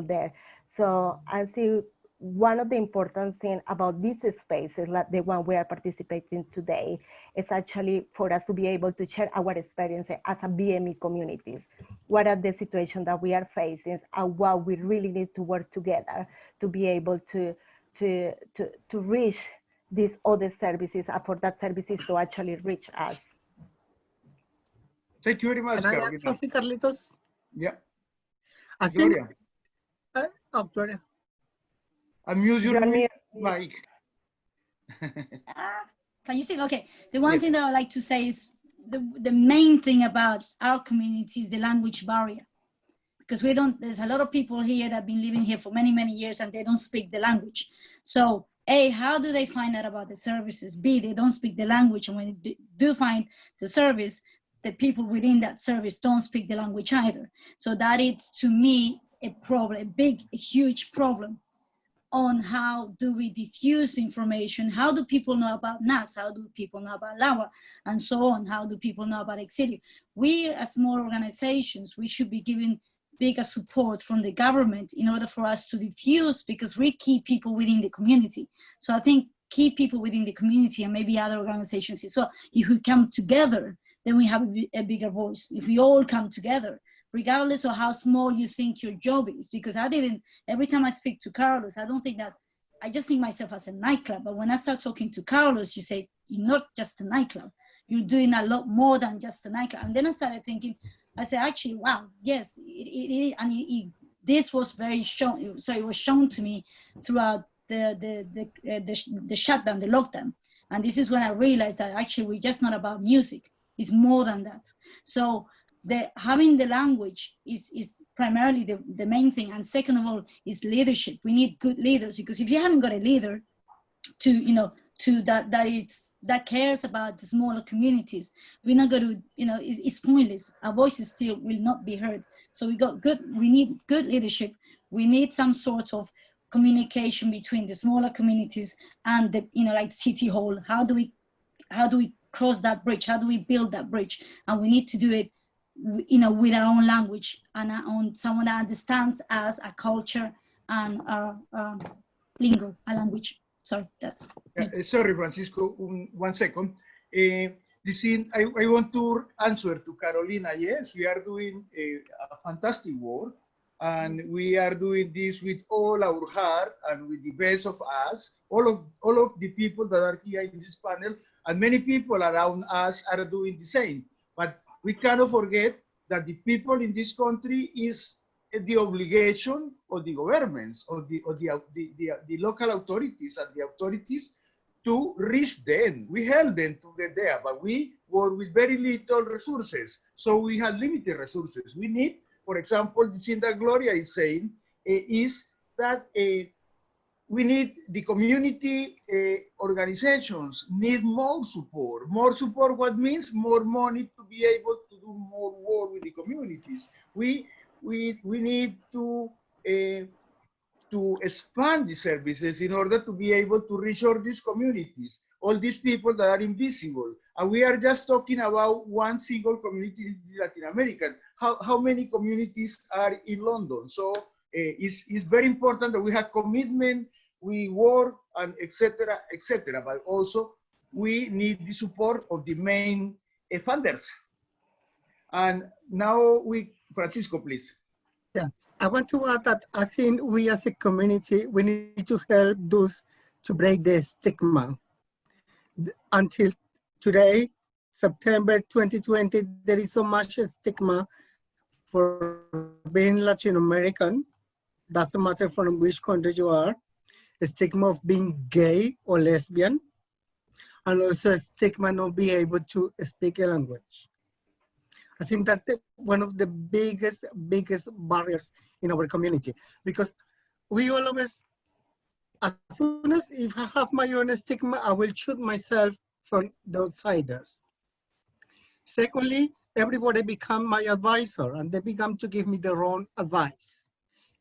there. So I see one of the important things about these spaces, like the one we are participating today, is actually for us to be able to share our experiences as a BME communities. What are the situations that we are facing, and what we really need to work together to be able to reach these other services, and for that services to actually reach us. Thank you very much, Can I Carolina. add something, Carlitos? Yeah. I think, Gloria. Gloria. Unmute your mic. Can you see? Okay. The one thing that I like to say is the main thing about our community is the language barrier. Because there's a lot of people here that have been living here for many, many years and they don't speak the language. So A, how do they find out about the services? B, they don't speak the language. And when they do find the service, the people within that service don't speak the language either. So that is, to me, a problem, a huge problem on how do we diffuse information? How do people know about NAS? How do people know about LAWA? And so on. How do people know about Exilio? We, as small organizations, we should be giving bigger support from the government in order for us to diffuse, because we keep people within the community. So I think keep people within the community and maybe other organizations as well. If we come together, then we have a bigger voice. If we all come together, regardless of how small you think your job is, because every time I speak to Carlos, I just think myself as a nightclub. But when I start talking to Carlos, you say, you're not just a nightclub. You're doing a lot more than just a nightclub. And then I started thinking, I said, actually, wow, yes, it and this was it was shown to me throughout the shutdown, the lockdown. And this is when I realized that actually we're just not about music. It's more than that. So having the language is primarily the main thing. And second of all is leadership. We need good leaders, because if you haven't got a leader that cares about the smaller communities, we're not going to, it's pointless. Our voices still will not be heard. So we need good leadership. We need some sort of communication between the smaller communities and the, like City Hall. How do we cross that bridge? How do we build that bridge? And we need to do it, with our own language and on someone that understands us, a culture and our lingo, a language. Sorry, that's... sorry, Francisco, 1 second. Listen, I want to answer to Carolina. Yes, we are doing a fantastic work, and we are doing this with all our heart and with the best of us. All of the people that are here in this panel, and many people around us are doing the same. But we cannot forget that the people in this country is the obligation of the governments, of the local authorities and the authorities to reach them. We help them to get there, but we work with very little resources. So we have limited resources. We need, for example, the thing that Gloria is saying is that we need the community organizations need more support. More support, what means? More money to be able to do more work with the communities. We need to expand the services in order to be able to reach all these communities, all these people that are invisible. And we are just talking about one single community in Latin America. How many communities are in London? So it's very important that we have commitment, we work, and etc., etc. But also we need the support of the main funders. And now Francisco, please. Yes, I want to add that I think we as a community, we need to help those to break the stigma. Until today, September 2020, there is so much stigma for being Latin American. Doesn't matter from which country you are. A stigma of being gay or lesbian, and also a stigma not being able to speak a language. I think that's one of the biggest barriers in our community, because we always, as soon as if I have my own stigma, I will shoot myself from the outsiders. Secondly, everybody become my advisor, and they become to give me their own advice.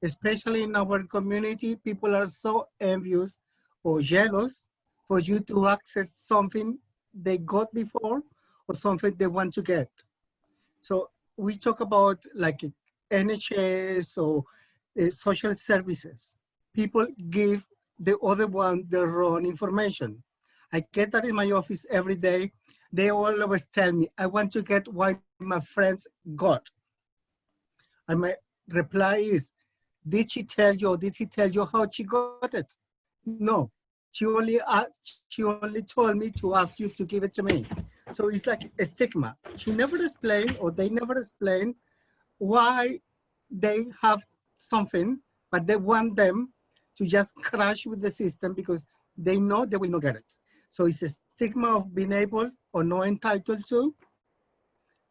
Especially in our community, people are so envious or jealous for you to access something they got before or something they want to get. So we talk about like NHS or social services. People give the other one their own information. I get that in my office every day. They always tell me, I want to get what my friends got. And my reply is, did she tell you or did he tell you how she got it? No, she only told me to ask you to give it to me. So it's like a stigma. She never explained, or they never explain why they have something, but they want them to just crash with the system because they know they will not get it. So it's a stigma of being able or not entitled to,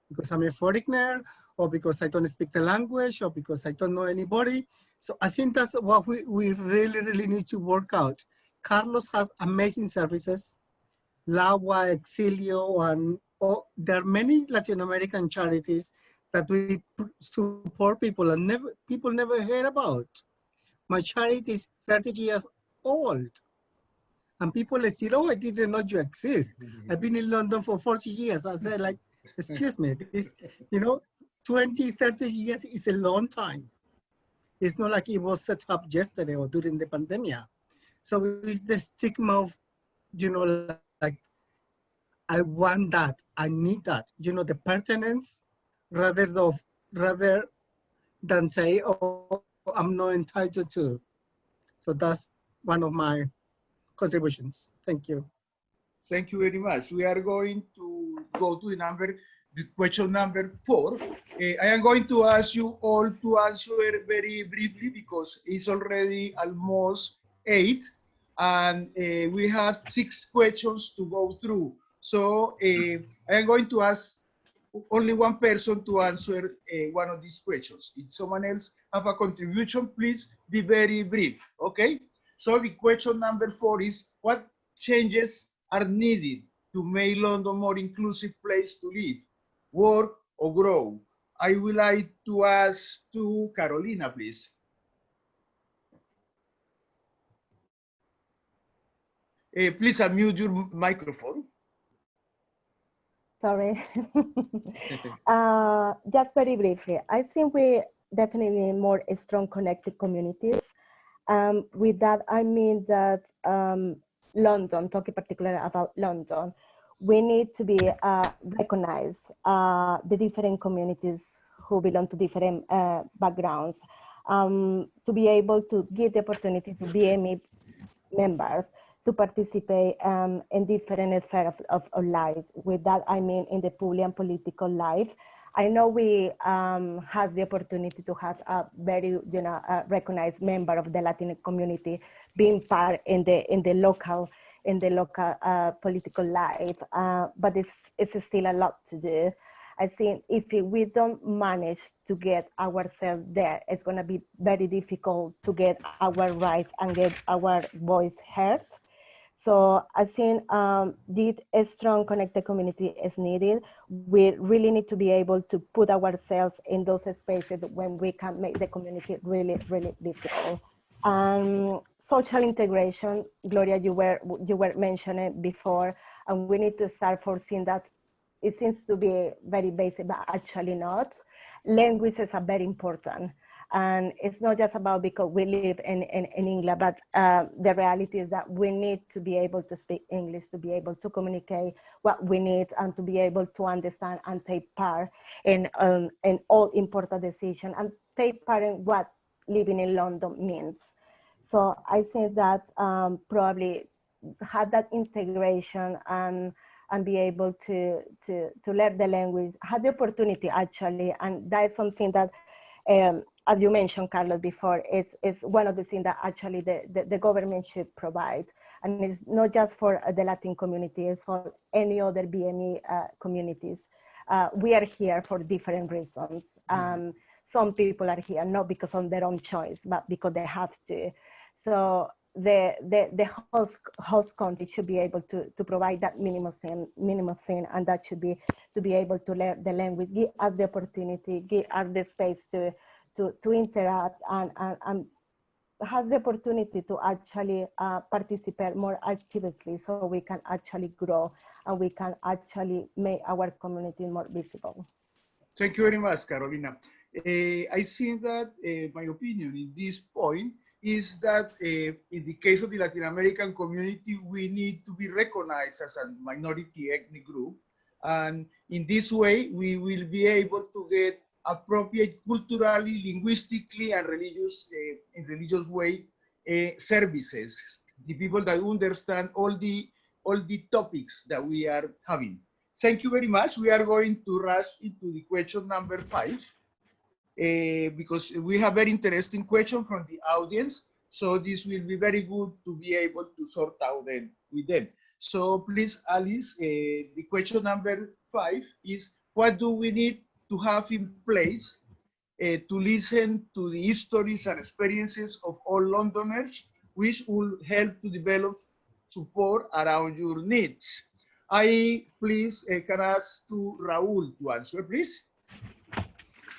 because I'm a foreigner, or because I don't speak the language, or because I don't know anybody. So I think that's what we really, really need to work out. Carlos has amazing services. Lawa, Exilio, and there are many Latin American charities that we support people and people never hear about. My charity is 30 years old. And people say, oh, I didn't know you exist. I've been in London for 40 years. I said, like, excuse me, this, 20, 30 years is a long time. It's not like it was set up yesterday or during the pandemic. So it's the stigma of, like, I want that, I need that, the pertinence, rather than say, oh, I'm not entitled to. So that's one of my contributions. Thank you. Thank you very much. We are going to go to the question number 4. I am going to ask you all to answer very briefly because it's already almost 8 and we have 6 questions to go through. So I am going to ask only one person to answer one of these questions. If someone else have a contribution, please be very brief, okay? So the question number 4 is, what changes are needed to make London a more inclusive place to live, work, or grow? I would like to ask to Carolina, please. Please unmute your microphone. Sorry. Just very briefly, I think we definitely need more strong connected communities. With that, I mean that London, talking particularly about London, we need to be recognize the different communities who belong to different backgrounds, to be able to give the opportunity to BME members to participate in different spheres of lives. With that, I mean in the public and political life. I know we have the opportunity to have a very, recognized member of the Latin community being part in the local political life, but it's still a lot to do. I think if we don't manage to get ourselves there, it's going to be very difficult to get our rights and get our voice heard. So I think a strong connected community is needed. We really need to be able to put ourselves in those spaces when we can make the community really, really visible. Social integration, Gloria, you were mentioning before, and we need to start foreseeing that. It seems to be very basic, but actually not. Languages are very important. And it's not just about because we live in England, but the reality is that we need to be able to speak English, to be able to communicate what we need, and to be able to understand and take part in all important decisions, and take part in what living in London means. So I think that probably have that integration and be able to learn the language, have the opportunity actually, and that is something that, as you mentioned, Carlos, before, it's one of the things that actually the government should provide. And it's not just for the Latin community, it's for any other BME communities. We are here for different reasons. Some people are here not because of their own choice, but because they have to. So the host country should be able to provide that minimum thing, and that should be to be able to learn the language, give us the opportunity, give us the space to interact and has the opportunity to actually participate more actively, so we can actually grow and we can actually make our community more visible. Thank you very much, Carolina. I think that my opinion in this point is that in the case of the Latin American community, we need to be recognized as a minority ethnic group. And in this way, we will be able to get appropriate culturally, linguistically, and in religious way services. The people that understand all the topics that we are having. Thank you very much. We are going to rush into the question number 5. Because we have very interesting question from the audience. So this will be very good to be able to sort out with them. So please, Alice, the question number 5 is, what do we need to have in place to listen to the histories and experiences of all Londoners, which will help to develop support around your needs. I please can ask to Raúl to answer, please.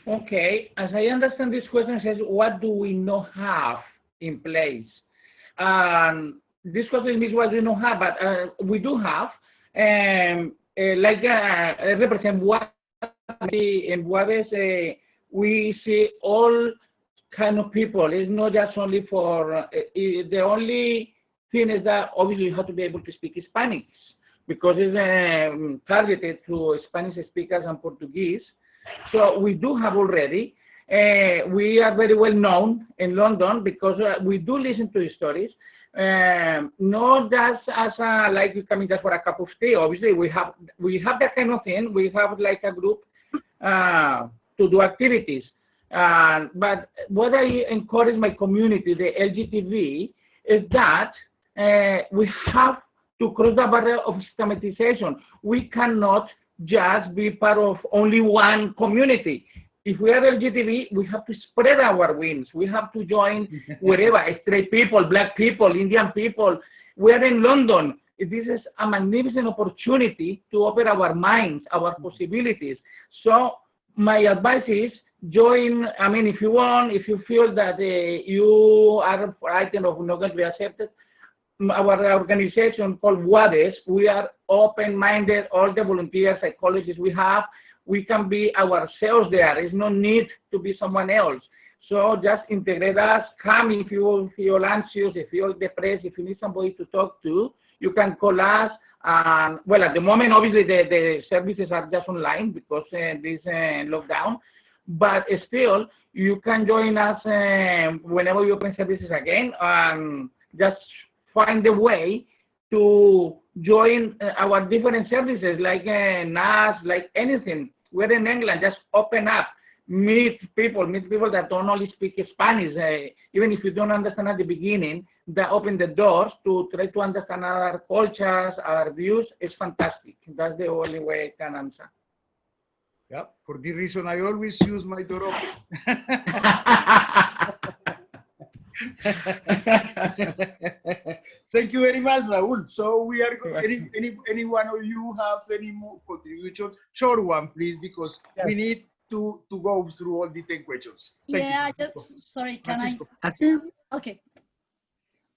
Okay, as I understand this question says, what do we not have in place? This question means what we don't have, but we do have, represent what and what is we see all kind of people. It's not just only for the only thing is that obviously you have to be able to speak Spanish because it's targeted to Spanish speakers and Portuguese. So we do have already. We are very well known in London because we do listen to stories. Not just as like you coming just for a cup of tea. Obviously, we have that kind of thing. We have like a group to do activities. But what I encourage my community, the LGTB, is that we have to cross the barrier of stigmatization. We cannot just be part of only one community. If we are LGTB, we have to spread our wings. We have to join wherever, straight people, black people, Indian people. We are in London. This is a magnificent opportunity to open our minds, our possibilities. So my advice is join, I mean, if you want, if you feel that you are frightened of not going to be accepted, our organization called WADES, we are open-minded, all the volunteers, psychologists we have, we can be ourselves there. There's no need to be someone else. So just integrate us, come if you feel anxious, if you feel depressed, if you need somebody to talk to, you can call us. Well, at the moment, obviously, the services are just online because this lockdown, but still, you can join us whenever we open services again, just find a way to join our different services like NAS, like anything. We're in England, just open up, meet people that don't only speak Spanish. Even if you don't understand at the beginning, that open the doors to try to understand our cultures, our views. It's fantastic. That's the only way I can answer. Yeah, for this reason, I always use my door open. Thank you very much, Raúl. So we are any one of you have any more contribution? Short one, please, because we need to go through all the 10 questions. Thank you, sorry, can Francisco. I think okay.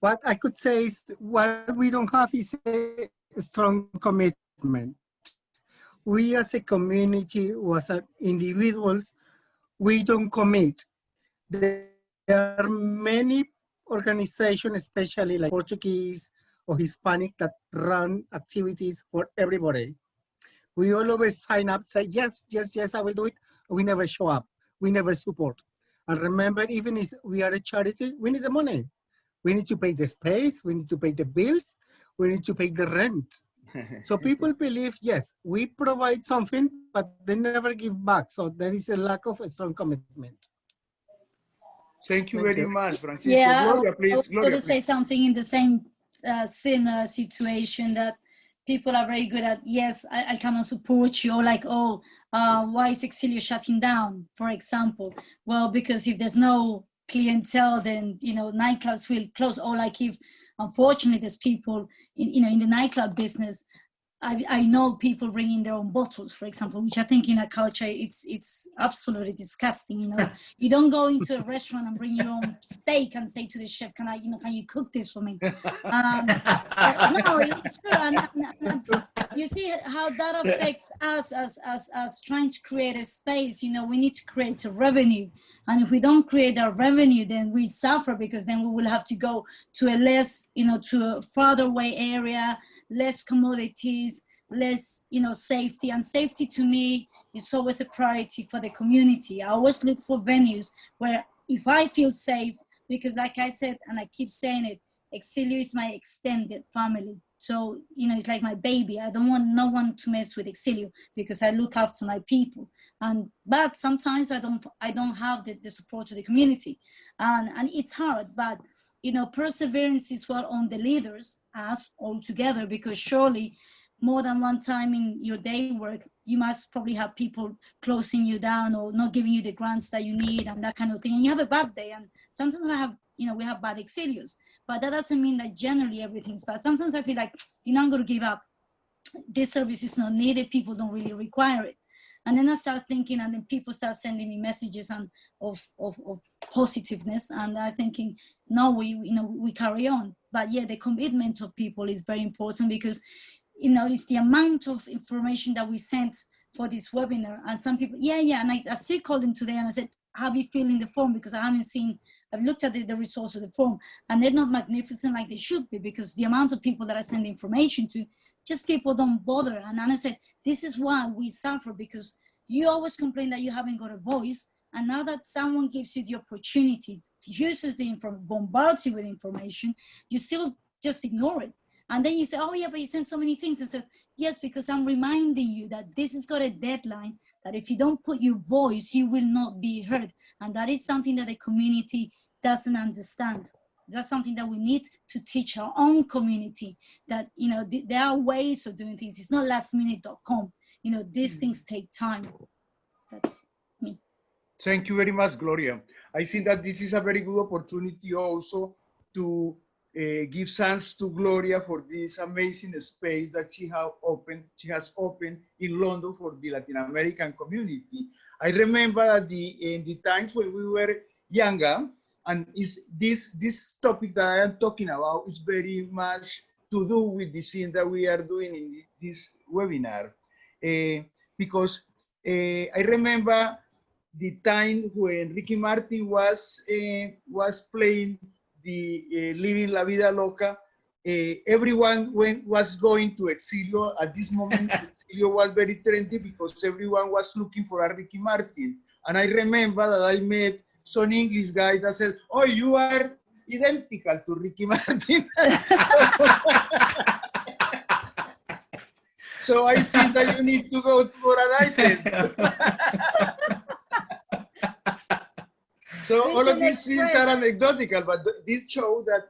what I could say is what we don't have is a strong commitment. We as a community, or as individuals, we don't commit. There are many organizations, especially like Portuguese or Hispanic, that run activities for everybody. We always sign up, say, yes, yes, yes, I will do it. We never show up. We never support. And remember, even if we are a charity, we need the money. We need to pay the space. We need to pay the bills. We need to pay the rent. So people believe, yes, we provide something, but they never give back. So there is a lack of a strong commitment. Thank you very much, Francisco. Yeah, Gloria, please. I was Gloria, going to say something in the same similar situation, that people are very good at, yes, I cannot support you, or like, oh, why is Exilio shutting down, for example? Well, because if there's no clientele, then, you know, nightclubs will close. Or like if, unfortunately, there's people in the nightclub business. I know people bringing their own bottles, for example, which I think in a culture, it's absolutely disgusting. You know, you don't go into a restaurant and bring your own steak and say to the chef, can you cook this for me? No, it's true. And you see how that affects us as trying to create a space. You know, we need to create a revenue. And if we don't create a revenue, then we suffer, because then we will have to go to a less, to a farther away area, less commodities, less, safety. And safety to me is always a priority for the community. I always look for venues where if I feel safe, because like I said, and I keep saying it, Exilio is my extended family. So, it's like my baby. I don't want no one to mess with Exilio because I look after my people. But sometimes I don't have the support of the community. And it's hard, but perseverance is well on the leaders, us all together, because surely more than one time in your day work, you must probably have people closing you down or not giving you the grants that you need and that kind of thing. And you have a bad day. And sometimes we have bad exilios, but that doesn't mean that generally everything's bad. Sometimes I feel like, I'm going to give up. This service is not needed. People don't really require it. And then I start thinking, and then people start sending me messages of positiveness. And I'm thinking, no, we carry on. But yeah, the commitment of people is very important, because it's the amount of information that we sent for this webinar. And some people, and I still called them today and I said, how are you feeling the form? Because I've looked at the results of the form, and they're not magnificent like they should be, because the amount of people that I send information to, just people don't bother. And I said, this is why we suffer, because you always complain that you haven't got a voice. And now that someone gives you the opportunity, uses bombards you with information, you still just ignore it. And then you say, oh yeah, but you sent so many things. And says, yes, because I'm reminding you that this has got a deadline, that if you don't put your voice, you will not be heard. And that is something that the community doesn't understand. That's something that we need to teach our own community, that, there are ways of doing things. It's not lastminute.com. These things take time. That's me. Thank you very much, Gloria. I think that this is a very good opportunity also to give thanks to Gloria for this amazing space that she has opened in London for the Latin American community. I remember that in the times when we were younger, and this topic that I am talking about is very much to do with the thing that we are doing in this webinar. Because I remember the time when Ricky Martin was playing the Living La Vida Loca. Everyone was going to Exilio. At this moment, Exilio was very trendy because everyone was looking for a Ricky Martin. And I remember that I met some English guy that said, oh, you are identical to Ricky Martin. So I see that you need to go for an eye test. So all of these things are anecdotal, but this shows that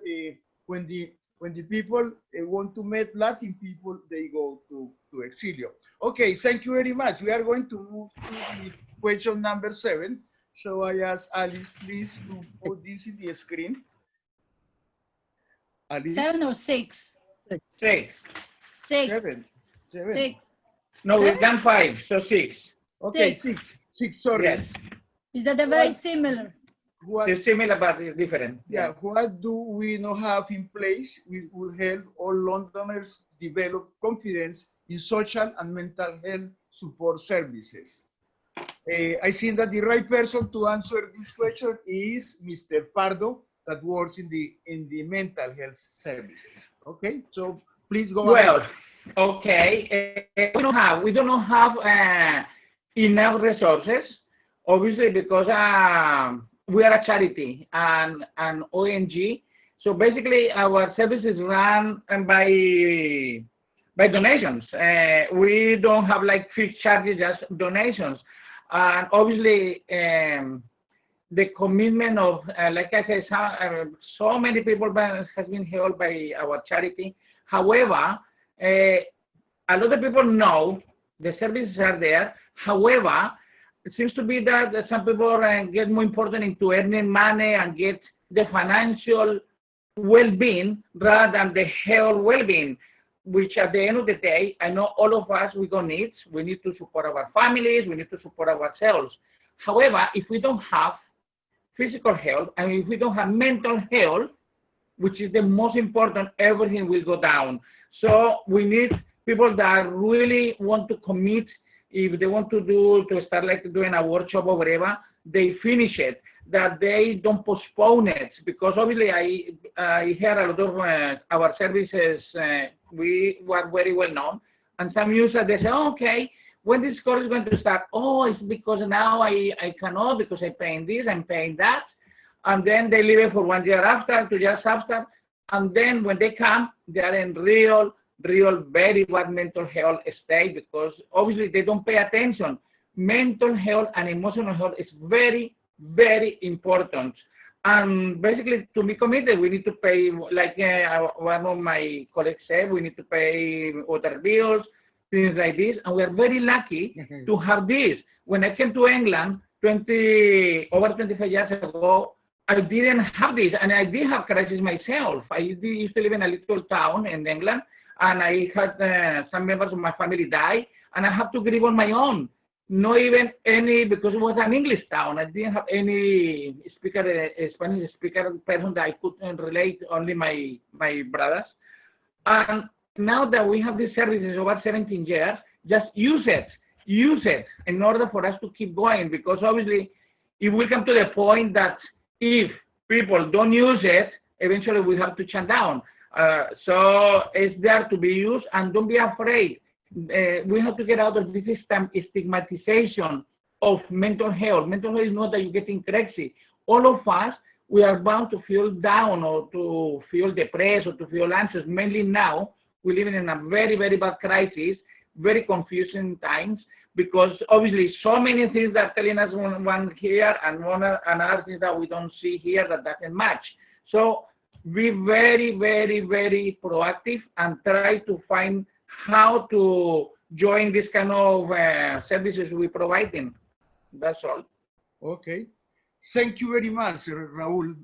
when the people want to meet Latin people, they go to Exilio. Okay, thank you very much. We are going to move to the question number 7. So I ask Alice, please, to put this in the screen. Alice? 7 or 6? 6. 6. 7. 6. No, 7? we've done 5, so 6. Okay, 6. 6, sorry. Yes. Is that very similar? It's similar, but it's different. Yeah, what do we not have in place which will help all Londoners develop confidence in social and mental health support services? I think that the right person to answer this question is Mr. Pardo, that works in the mental health services. Okay, so please go ahead. Well, okay, we do not have enough resources, obviously, because we are a charity and an ONG. So basically, our services run by donations. We don't have like fixed charges, just donations. And obviously, the commitment of, like I said, so many people has been helped by our charity. However, a lot of people know the services are there. However, it seems to be that some people get more important into earning money and get the financial well-being rather than the health well-being, which at the end of the day, I know all of us, we got needs. We need to support our families. We need to support ourselves. However, if we don't have physical health and if we don't have mental health, which is the most important, everything will go down. So we need people that really want to commit. If they want to start like doing a workshop or whatever, they finish it, that they don't postpone it, because obviously I hear a lot of our services, we were very well known, and some users, they say, oh, okay, when this course is going to start? Oh, it's because now I cannot, because I'm paying this, I'm paying that, and then they leave it for 1 year after, 2 years after, and then when they come, they are in real very bad mental health state, because obviously they don't pay attention. Mental health and emotional health is very, very important. And basically, to be committed, we need to pay, like one of my colleagues said, we need to pay water bills. things like this, and we are very lucky to have this. When I came to England over 25 years ago, I didn't have this, and I did have crisis myself. I used to live in a little town in England, and I had some members of my family die, and I have to grieve on my own. Not even any, because it was an English town. I didn't have any Spanish speaker person that I could relate, only my brothers. And now that we have these services over 17 years, just use it in order for us to keep going, because obviously it will come to the point that if people don't use it, eventually we have to shut down. So it's there to be used, and don't be afraid. We have to get out of this stigmatization of mental health. Mental health is not that you're getting crazy. All of us, we are bound to feel down or to feel depressed or to feel anxious. Mainly now, we're living in a very, very bad crisis, very confusing times, because obviously so many things are telling us one here and another thing that we don't see here that doesn't match. So be very, very, very proactive and try to find how to join this kind of services we're providing. That's all. Okay. Thank you very much, Raul.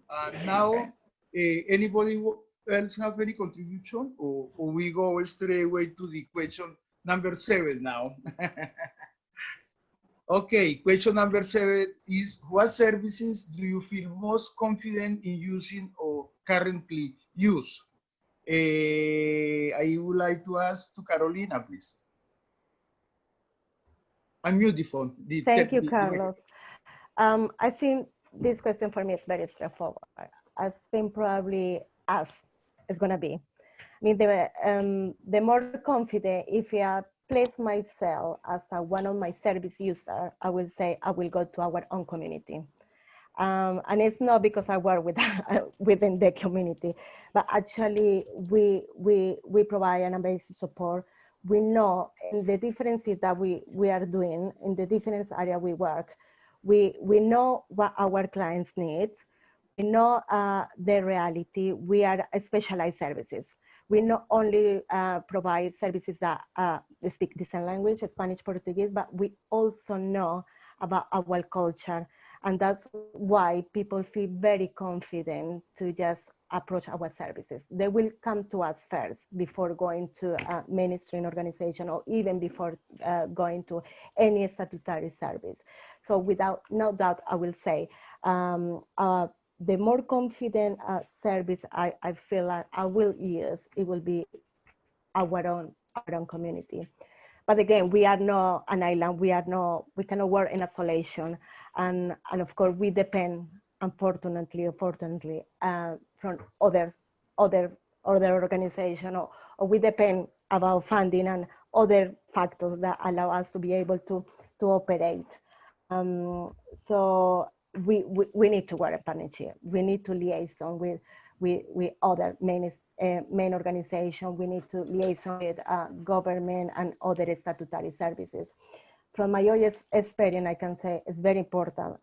Now, anybody else have any contribution, or we go straight away to the question number 7 now? Okay, question number 7 is, what services do you feel most confident in using or currently use? I would like to ask to Carolina, please. Unmute the phone. Thank you, Carlos. I think this question for me is very straightforward. I think probably us is going to be. I mean, the more confident, if I place myself as one of my service users, I will say I will go to our own community. And it's not because I work with within the community, but actually we provide an amazing support. We know in the differences that we are doing in the different area we work, we know what our clients need. We know the reality. We are specialized services. We not only provide services that speak the same language, Spanish, Portuguese, but we also know about our culture. And that's why people feel very confident to just approach our services. They will come to us first before going to a mainstream organization or even before going to any statutory service. So without no doubt, I will say, the more confident service I feel like I will use, it will be our own community. But again, we are not an island. We cannot work in isolation. And of course, we depend, unfortunately, from other organizations, or we depend about funding and other factors that allow us to be able to operate. So we need to work a partnership. We need to liaison with other main organizations. We need to liaison with government and other statutory services. From my own experience, I can say it's very important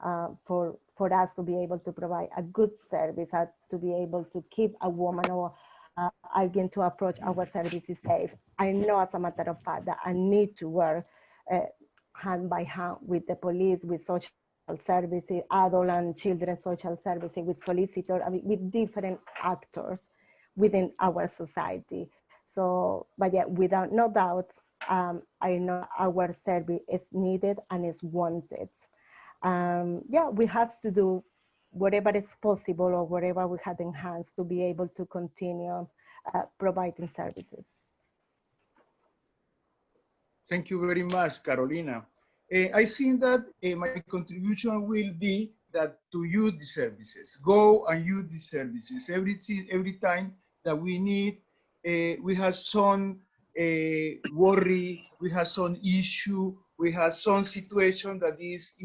for us to be able to provide a good service, to be able to keep a woman or again to approach our services safe. I know, as a matter of fact, that I need to work hand by hand with the police, with social services, adult and children social services, with solicitors, I mean, with different actors within our society. So, but yeah, without no doubt, I know our service is needed and is wanted. Yeah, we have to do whatever is possible or whatever we have in hands to be able to continue providing services. Thank you very much, Carolina. I think that my contribution will be that to use the services, go and use the services. Every time that we need, we have some worry, we have some issue, we have some situation that is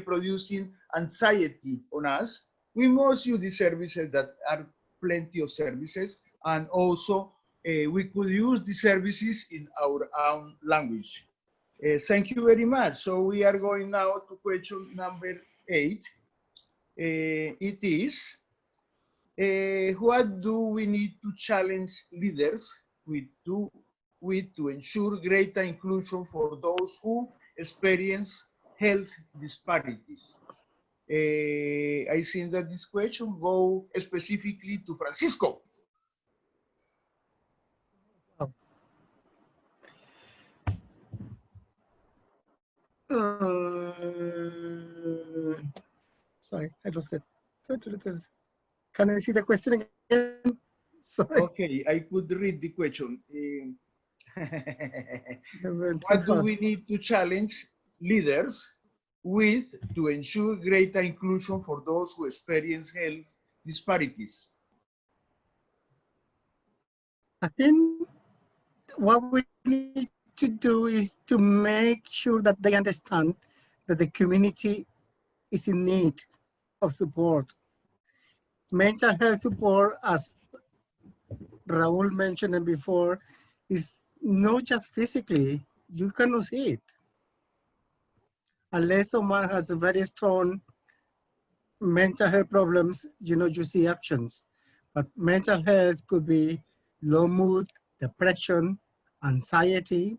producing anxiety on us. We must use the services that are plenty of services, and also we could use the services in our own language. Thank you very much. So we are going now to question number 8. It is, what do we need to challenge leaders with to with to ensure greater inclusion for those who experience health disparities? I think that this question go specifically to Francisco. Sorry, I lost it. Can I see the question again? Sorry. Okay, I could read the question. Went What too do we fast. need to challenge leaders with to ensure greater inclusion for those who experience health disparities? I think what we need to do is to make sure that they understand that the community is in need of support. Mental health support, as Raul mentioned it before, is not just physically, you cannot see it. Unless someone has a very strong mental health problems, you see actions. But mental health could be low mood, depression, anxiety,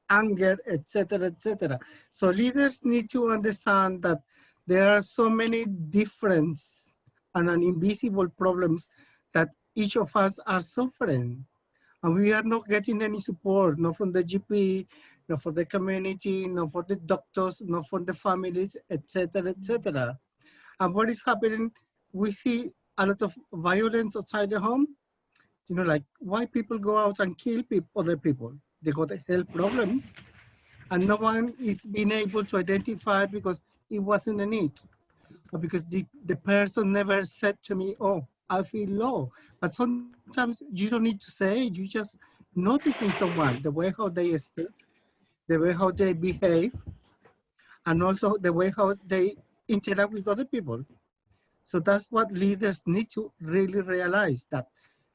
anger, etc., etc. So leaders need to understand that there are so many different and invisible problems that each of us are suffering. And we are not getting any support, not from the GP, not for the community, not for the doctors, not for the families, etc., etc. And what is happening, we see a lot of violence outside the home. Like why people go out and kill other people. They got health problems and no one is being able to identify because it wasn't a need. Or because the person never said to me, oh, I feel low. But sometimes you don't need to say it. You just noticing someone, the way how they speak, the way how they behave, and also the way how they interact with other people. So that's what leaders need to really realize, that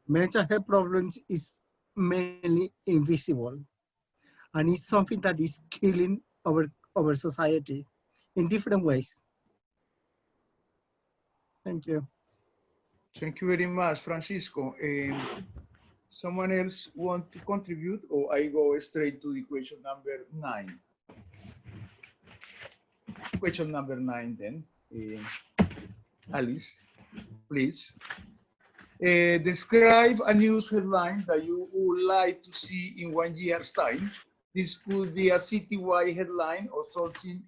mental health problems is mainly invisible. And it's something that is killing our society in different ways. Thank you. Thank you very much, Francisco. Someone else want to contribute, or I go straight to the question number 9? Question number 9 then. Alice, please. Describe a news headline that you would like to see in 1 year's time. This could be a citywide headline or something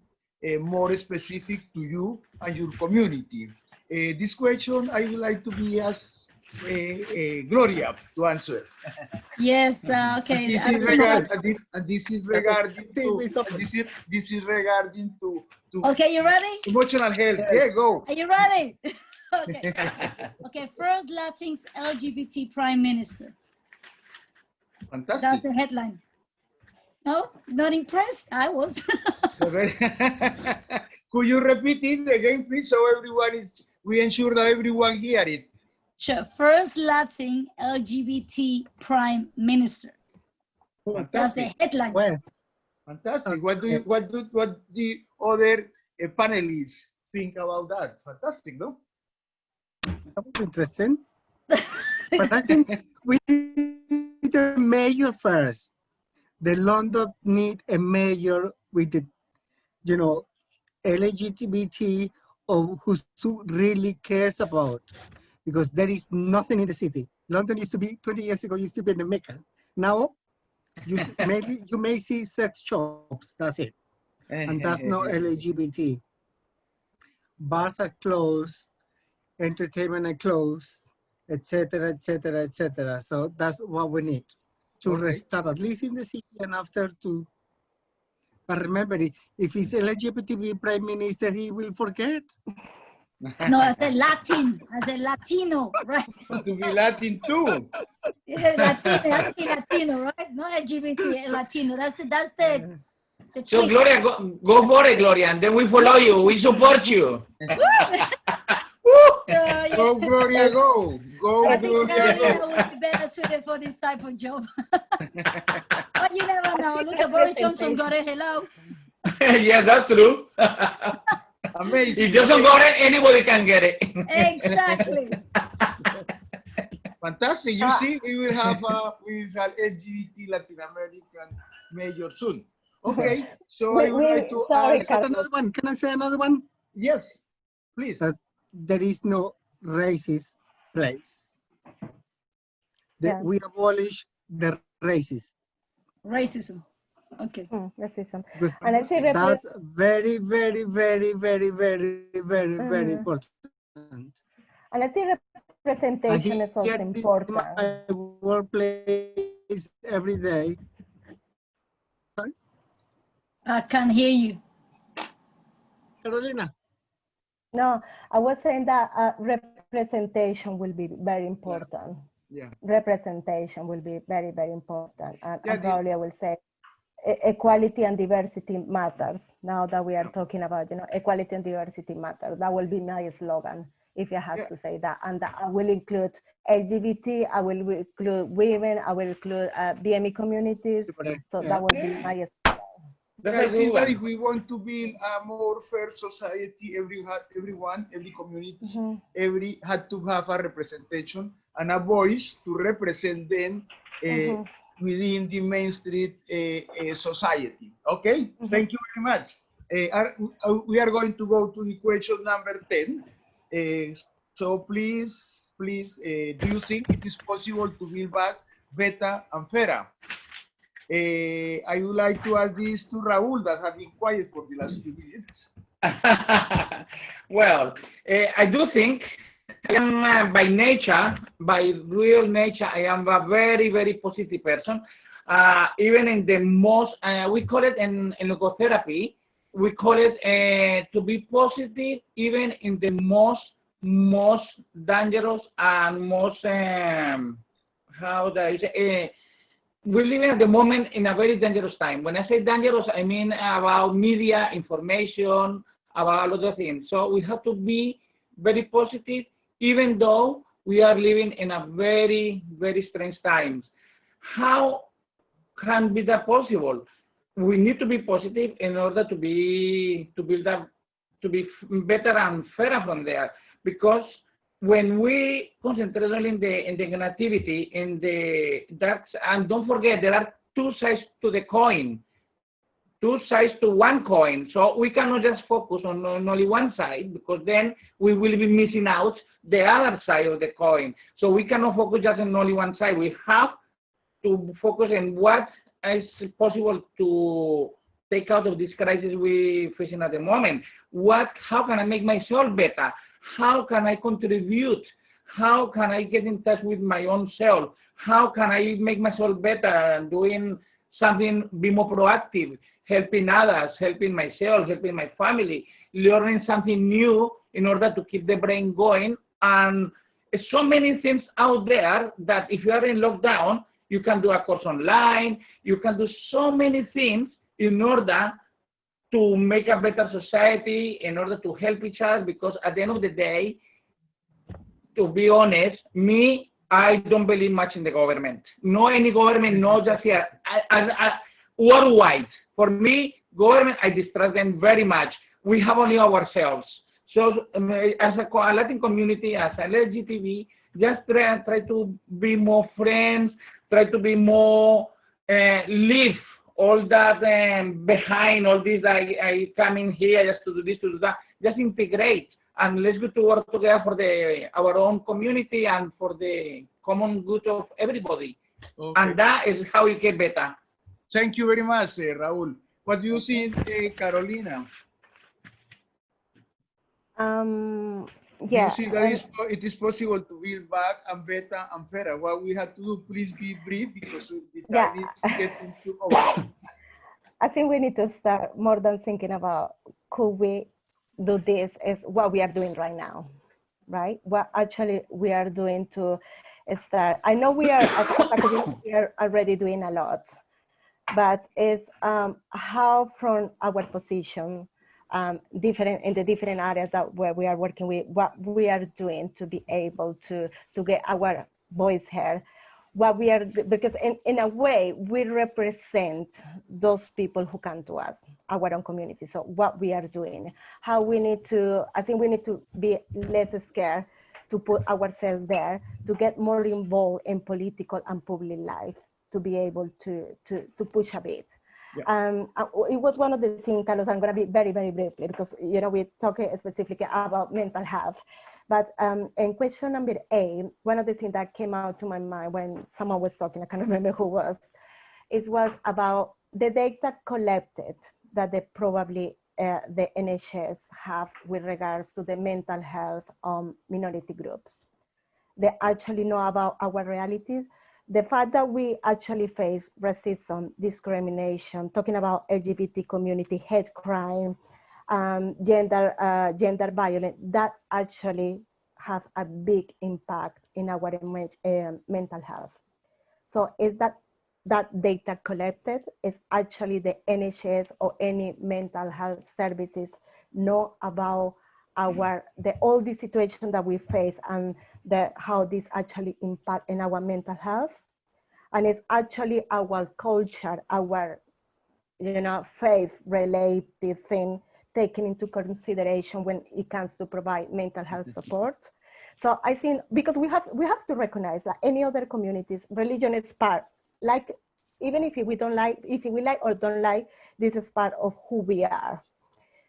more specific to you and your community. This question I would like to be asked Gloria to answer. Yes, okay. This is regarding to Okay, you ready? emotional health. Yeah, go. Are you ready? Okay. Okay, first Latinx LGBT Prime Minister. Fantastic. That's the headline. No, not impressed? I was. Could you repeat it again, please, so we ensure that everyone hear it? Sure. First Latin LGBT Prime Minister. Fantastic. That's the headline. Well, fantastic. What the other panelists think about that? Fantastic, no? That was interesting. But I think we need a mayor first. The London need a mayor with the, LGBT or who really cares about, because there is nothing in the city. London used to be, 20 years ago, used to be in the Mecca. Now, you may see sex shops, that's it. And that's not LGBT. Bars are closed, entertainment are closed, etc., etc., etc. So that's what we need to restart, at least in the city, and after to. But remember, if he's LGBT prime minister, he will forget. No, I said Latin. I said Latino, right? To be Latin too. Yeah, Latino, has to be Latino, right? Not LGBT, Latino. That's the so twist. Gloria, go for it, Gloria, and then we follow you. We support you. Go, Gloria, go. Go, I think Gloria, Carolina go. would be better suited for this type of job. But you never know. Look at Boris Johnson got it. Hello. Yeah, that's true. Amazing. If Johnson got it, anybody can get it. Exactly. Fantastic. You see, we will have LGBT Latin American major soon. Okay, so I would like to sorry, ask. Another one. Can I say another one? Yes, please. There is no racist place. Yeah. We abolish the racist. Racism. Okay. Racism. Because And I say that's very, very, very, very, very, very, very important. And I think representation is also important. My workplace every day. I can't hear you. Carolina. No, I was saying that representation will be very important. Yeah. Representation will be very, very important. And, Yeah, probably I will say equality and diversity matters. Now that we are talking about, equality and diversity matters. That will be my slogan, if I have to say that. And that I will include LGBT, I will include women, I will include BME communities. So that will be my slogan. I think that if we want to build a more fair society, every community, every had to have a representation and a voice to represent them within the mainstream society. Okay, thank you very much. We are going to go to the question number 10. So please, do you think it is possible to build back better and fairer? I would like to ask this to Raul that have been quiet for the last few minutes. Well, I do think I am by nature, by real nature, I am a very, very positive person. Even in the most, we call it in logotherapy, we call it to be positive even in the most dangerous and most, how do I say, we're living at the moment in a very dangerous time. When I say dangerous, I mean about media, information, about a lot of things. So we have to be very positive, even though we are living in a very, very strange times. How can be that possible? We need to be positive in order to build up, to be better and fairer from there. Because when we concentrate only in the negativity, in the dark, and don't forget, there are two sides to the coin, two sides to one coin. So we cannot just focus on only one side, because then we will be missing out the other side of the coin. So we cannot focus just on only one side. We have to focus on what is possible to take out of this crisis we're facing at the moment. How can I make myself better? How can I contribute? How can I get in touch with my own self? How can I make myself better and doing something, be more proactive, helping others, helping myself, helping my family, learning something new in order to keep the brain going. And so many things out there that if you are in lockdown, you can do a course online, you can do so many things in order to make a better society, in order to help each other, because at the end of the day, to be honest, I don't believe much in the government. No any government, no just here. Worldwide, for me, government, I distrust them very much. We have only ourselves. So as a Latin community, as a LGBTQ, just try to be more friends, try to be more, live all that behind all this. I come in here just to do this, to do that. Just integrate, and let's go to work together for our own community and for the common good of everybody. Okay. And that is how we get better. Thank you very much, Raul. What do you think, Carolina? Yeah. You see that it is possible to build back and better and fairer. What we have to do, please be brief, because the time is getting too over. I think we need to start more than thinking about could we do this, is what we are doing right now, right? What actually we are doing to start. I know we are, as a community, we are already doing a lot, but it's how from our position, different in the different areas where we are working with, what we are doing to be able to get our voice heard. What we are, because in a way we represent those people who come to us, our own community. So what we are doing, how we need to, I think we need to be less scared to put ourselves there, to get more involved in political and public life, to be able to push a bit. Yeah. It was one of the things, Carlos, I'm going to be very, very briefly, because, you know, we're talking specifically about mental health. But in question number 8, one of the things that came out to my mind when someone was talking, I can't remember who was, it was about the data collected that they probably the NHS have with regards to the mental health minority groups. They actually know about our realities. The fact that we actually face racism, discrimination, talking about LGBT community, hate crime, gender violence, that actually have a big impact in our mental health. So is that data collected is actually the NHS or any mental health services know about all the situation that we face and how this actually impact in our mental health. And it's actually our culture, our faith related thing taken into consideration when it comes to provide mental health support. So I think because we have to recognize that any other communities, religion is part, like even if we like or don't like, this is part of who we are.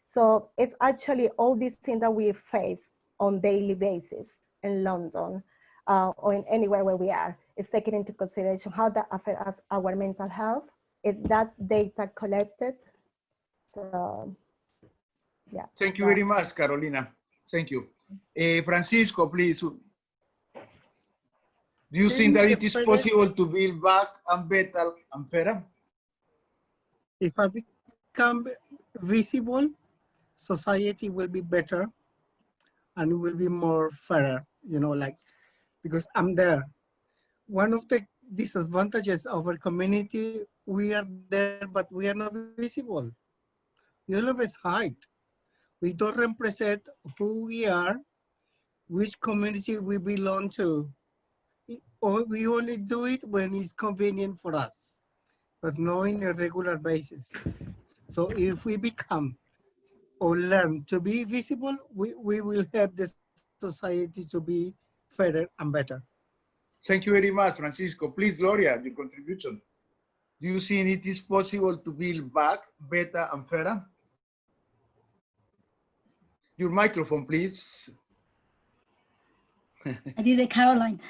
So it's actually all these things that we face on daily basis in London or in anywhere where we are. It's taken into consideration how that affects our mental health. Is that data collected? So, yeah. Thank you very much, Carolina. Thank you. Francisco, please. Do you think that it is possible to build back and better and fairer? If I become visible, society will be better and it will be more fairer, because I'm there. One of the disadvantages of our community, we are there, but we are not visible. We always hide. We don't represent who we are, which community we belong to. Or we only do it when it's convenient for us, but not on a regular basis. So if we become or learn to be visible, we will help the society to be fairer and better. Thank you very much, Francisco. Please, Gloria, your contribution. Do you think it is possible to build back better and fairer? Your microphone, please. I did it, Caroline.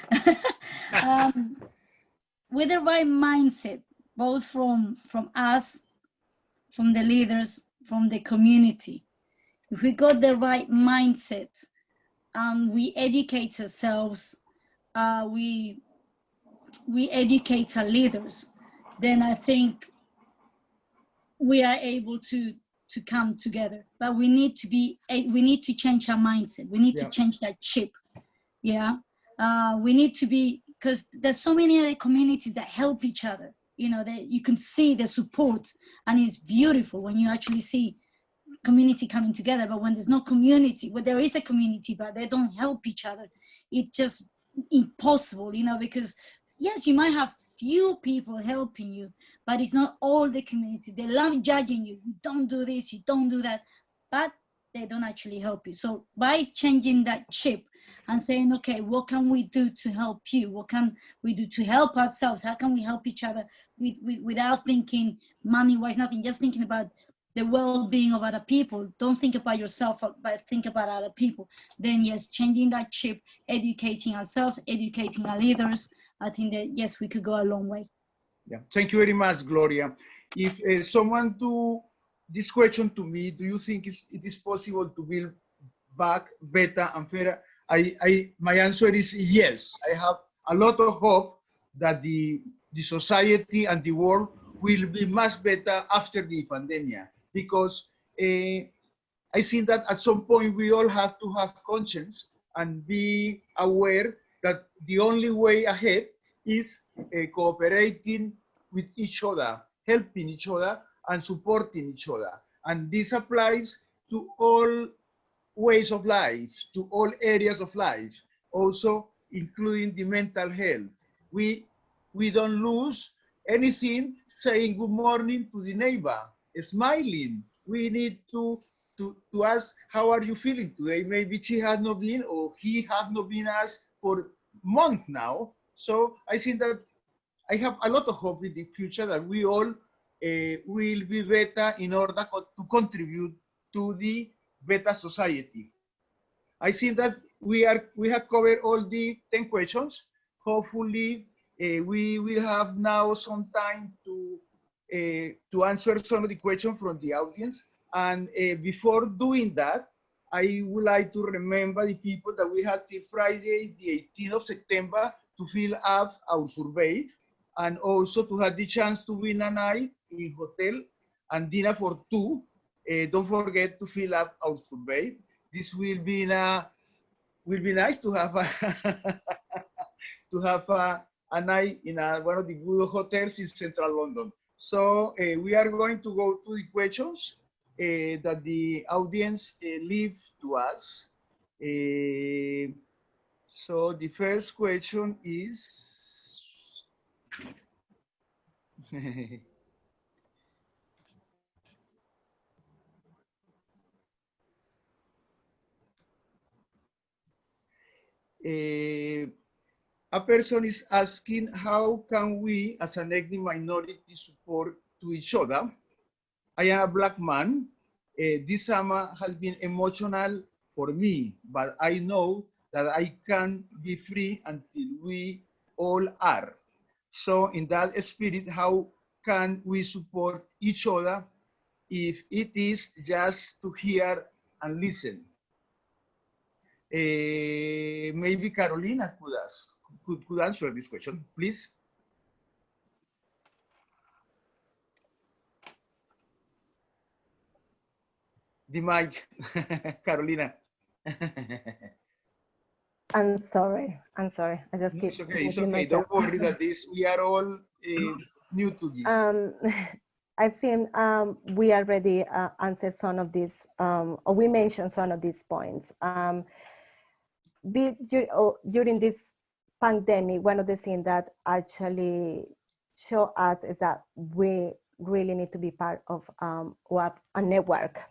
With the right mindset, both from us, from the leaders, from the community. If we got the right mindset, we educate ourselves, we educate our leaders, then I think we are able to come together. But we need to change our mindset. We need to change that chip. Yeah, we need to be, because there's so many other communities that help each other. That you can see the support, and it's beautiful when you actually see community coming together. But when there's no community, well, there is a community, but they don't help each other. It's just impossible, because yes, you might have few people helping you, but it's not all the community. They love judging you. You don't do this, you don't do that, but they don't actually help you. So by changing that chip and saying, okay, what can we do to help you? What can we do to help ourselves? How can we help each other without thinking money-wise, nothing, just thinking about the well-being of other people. Don't think about yourself, but think about other people. Then yes, changing that chip, educating ourselves, educating our leaders, I think that yes, we could go a long way. Yeah, thank you very much, Gloria. If someone do this question to me, do you think it is possible to build back better and fairer? My answer is yes. I have a lot of hope that the society and the world will be much better after the pandemic, because I think that at some point we all have to have conscience and be aware that the only way ahead is cooperating with each other, helping each other, and supporting each other. And this applies to all ways of life, to all areas of life, also including the mental health. We don't lose anything saying good morning to the neighbor, smiling. We need to to ask, how are you feeling today? Maybe she has not been, or he has not been asked for months now. So I think that I have a lot of hope in the future that we all will be better in order to contribute to the better society. I think that we have covered all the 10 questions. Hopefully, we will have now some time to answer some of the questions from the audience. And before doing that, I would like to remember the people that we had till Friday, the 18th of September, to fill up our survey, and also to have the chance to win a night in hotel and dinner for two. Don't forget to fill up our survey. This will be nice to have a night in one of the good hotels in central London. So we are going to go to the questions that the audience leave to us. So the first question is, a person is asking, how can we as an ethnic minority support to each other? I am a Black man. This summer has been emotional for me, but I know that I can't be free until we all are. So in that spirit, how can we support each other if it is just to hear and listen? Maybe Carolina could answer this question, please. The mic, Carolina. I'm sorry. I just keep. It's okay. It's okay. Don't worry that we are all new to this. I think we already answered some of these, or we mentioned some of these points. During this pandemic, one of the things that actually show us is that we really need to be part of a network.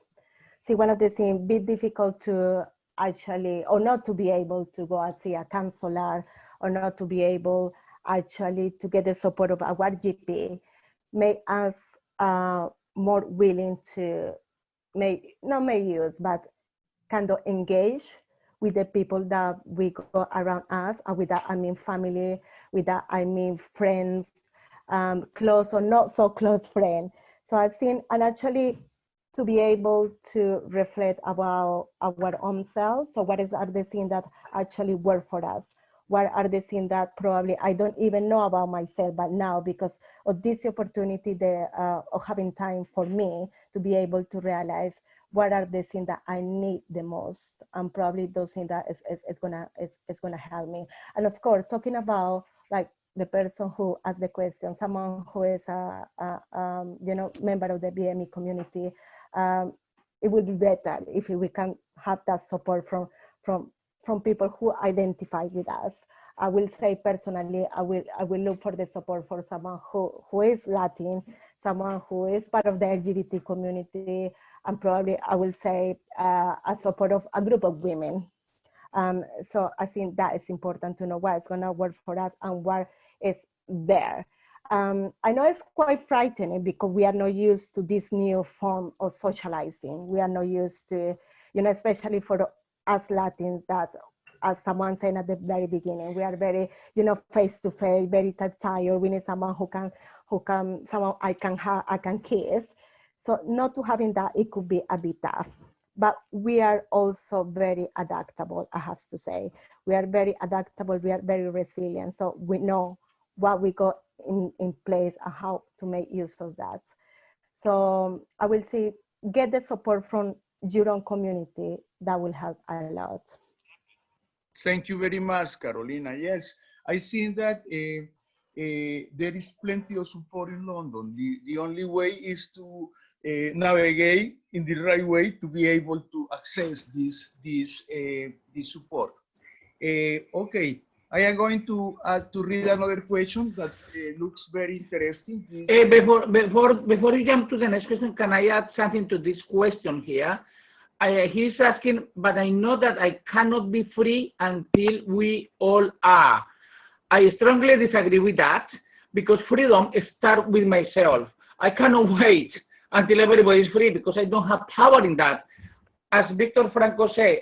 See, one of the things be difficult to actually, or not to be able to go and see a counselor, or not to be able actually to get the support of our GP, make us more willing to not make use, but kind of engage with the people that we go around us, and with that I mean family, with that I mean friends, close or not so close friends. So I think, and actually to be able to reflect about our own selves. So what are the things that actually work for us? What are the things that probably I don't even know about myself, but now because of this opportunity of having time for me to be able to realize what are the things that I need the most, and probably those things that is gonna help me. And of course, talking about like the person who asked the question, someone who is a member of the BME community, it would be better if we can have that support from people who identify with us. I will say personally, I will look for the support for someone who is Latin, someone who is part of the LGBT community, and probably I will say a support of a group of women. So I think that is important to know what is gonna work for us and what is there. I know it's quite frightening because we are not used to this new form of socializing. We are not used to, especially for us Latins, that as someone said at the very beginning, we are very, face to face, very tactile. We need someone who can, someone I can kiss. So not to having that, it could be a bit tough. But we are also very adaptable, I have to say. We are very adaptable, we are very resilient. So we know what we got in place and how to make use of that. So I will say, get the support from your own community. That will help a lot. Thank you very much, Carolina. Yes, I think that there is plenty of support in London. The only way is to navigate in the right way to be able to access this support. Okay, I am going to read another question that looks very interesting. Before you jump to the next question, can I add something to this question here? he's asking, but I know that I cannot be free until we all are. I strongly disagree with that because freedom starts with myself. I cannot wait until everybody is free because I don't have power in that. As Victor Franco said,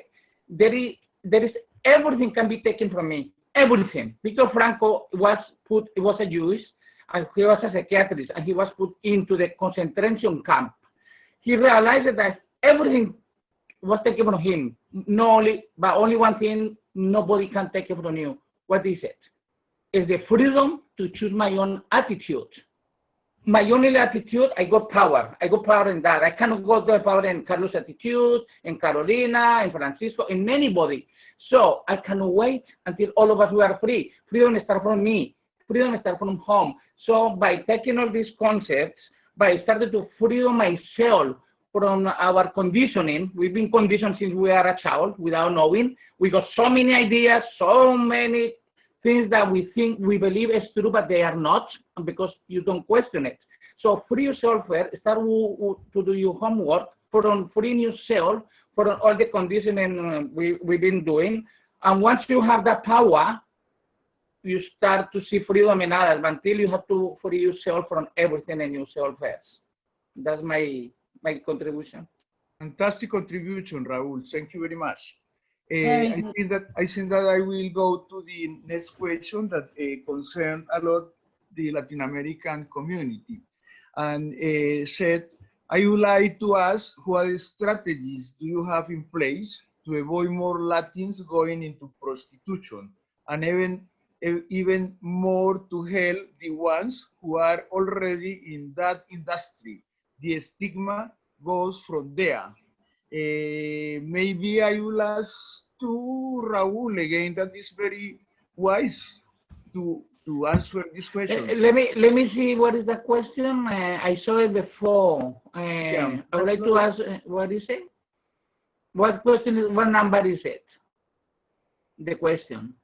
there is everything can be taken from me. Everything. Victor Franco was a Jewish, and he was a psychiatrist, and he was put into the concentration camp. He realized that everything was taken from him. But only one thing nobody can take it from you. What is it? It's the freedom to choose my own attitude. My only attitude, I got power. I got power in that. I cannot go to power in Carlos' attitude, in Carolina, in Francisco, in anybody. So I cannot wait until all of us were free. Freedom starts from me. Freedom starts from home. So by taking all these concepts, by starting to free myself from our conditioning, we've been conditioned since we are a child without knowing. We got so many ideas, so many things that we think we believe is true, but they are not because you don't question it. So free yourself first, start to do your homework, from freeing yourself from all the conditioning we've been doing. And once you have that power, you start to see freedom in others. Until you have to free yourself from everything in yourself first. That's my contribution. Fantastic contribution, Raul. Thank you very much. Very I good. think that I will go to the next question that concerns a lot the Latin American community, and said, I would like to ask what strategies do you have in place to avoid more Latins going into prostitution, and even more to help the ones who are already in that industry. The stigma goes from there. Maybe I will ask to Raul again, that is very wise to answer this question. Let me see what is the question. I saw it before. I would like to ask, what is it? What question is, what number is it? The question.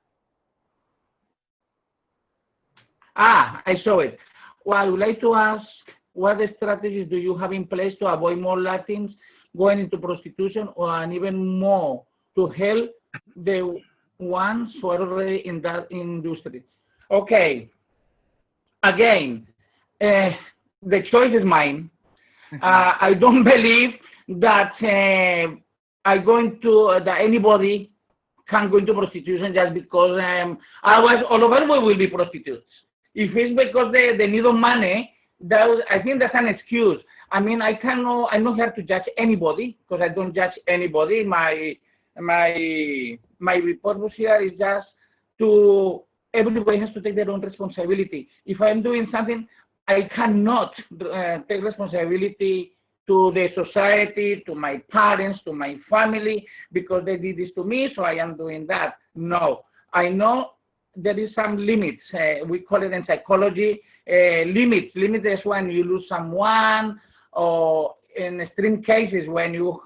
I saw it. Well, I would like to ask, what strategies do you have in place to avoid more Latins going into prostitution, and even more to help the ones who are already in that industry? Okay. Again, the choice is mine. I don't believe that that anybody can go into prostitution just because otherwise all of us will be prostitutes. If it's because they need money, I think that's an excuse. I mean, I'm not here to judge anybody because I don't judge anybody. My purpose here is just to, everybody has to take their own responsibility. If I'm doing something, I cannot take responsibility to the society, to my parents, to my family, because they did this to me, so I am doing that. No, I know there is some limits. We call it in psychology limits. Limits is when you lose someone, or in extreme cases when you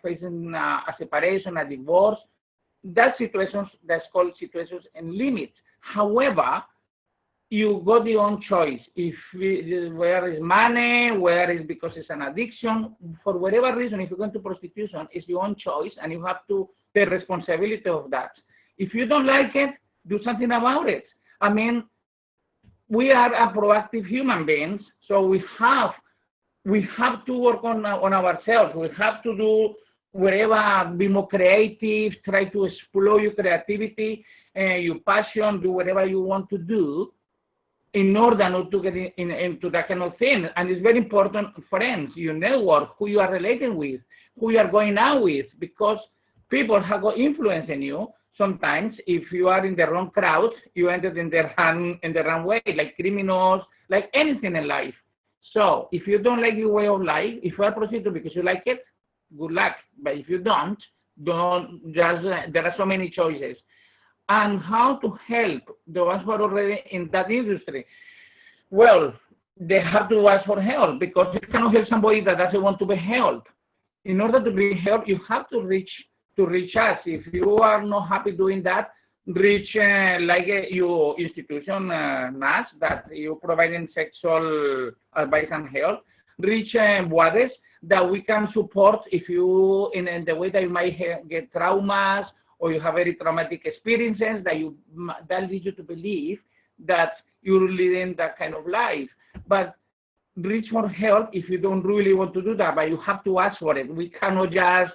facing a separation, a divorce. That situations, that's called situations in limits. However, you got your own choice. Where is money, where is because it's an addiction, for whatever reason, if you go into prostitution, it's your own choice, and you have to take responsibility of that. If you don't like it, do something about it. I mean, we are a proactive human beings, so we have to work on ourselves. We have to do whatever, be more creative, try to explore your creativity, your passion, do whatever you want to do in order not to get into that kind of thing. And it's very important, friends, your network, who you are relating with, who you are going out with, because people have got influence in you. Sometimes, if you are in the wrong crowd, you ended in the wrong way, like criminals, like anything in life. So, if you don't like your way of life, if you are prostitute because you like it, good luck. But if you don't just, there are so many choices. And how to help the ones who are already in that industry? Well, they have to ask for help, because you cannot help somebody that doesn't want to be helped. In order to be helped, you have to reach us. If you are not happy doing that, reach your institution, NAS, that you providing sexual advice and help. Reach WADES. that we can support if you, in the way that you might get traumas or you have very traumatic experiences that lead you to believe that you're leading that kind of life. But reach for help if you don't really want to do that, but you have to ask for it. We cannot just,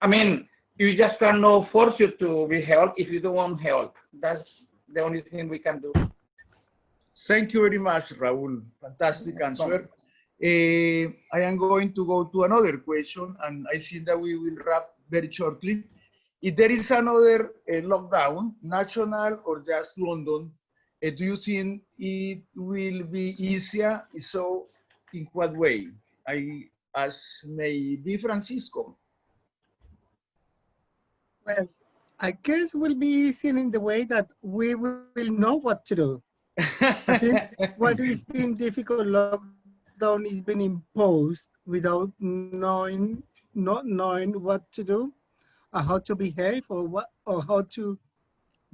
I mean, you just cannot force you to be helped if you don't want help. That's the only thing we can do. Thank you very much, Raul. Fantastic answer. I am going to go to another question, and I think that we will wrap very shortly. If there is another lockdown, national or just London, do you think it will be easier? So, in what way? I ask maybe Francisco. Well, I guess it will be easier in the way that we will know what to do. I think what is being difficult, lockdown is being imposed without not knowing what to do, or how to behave, or how to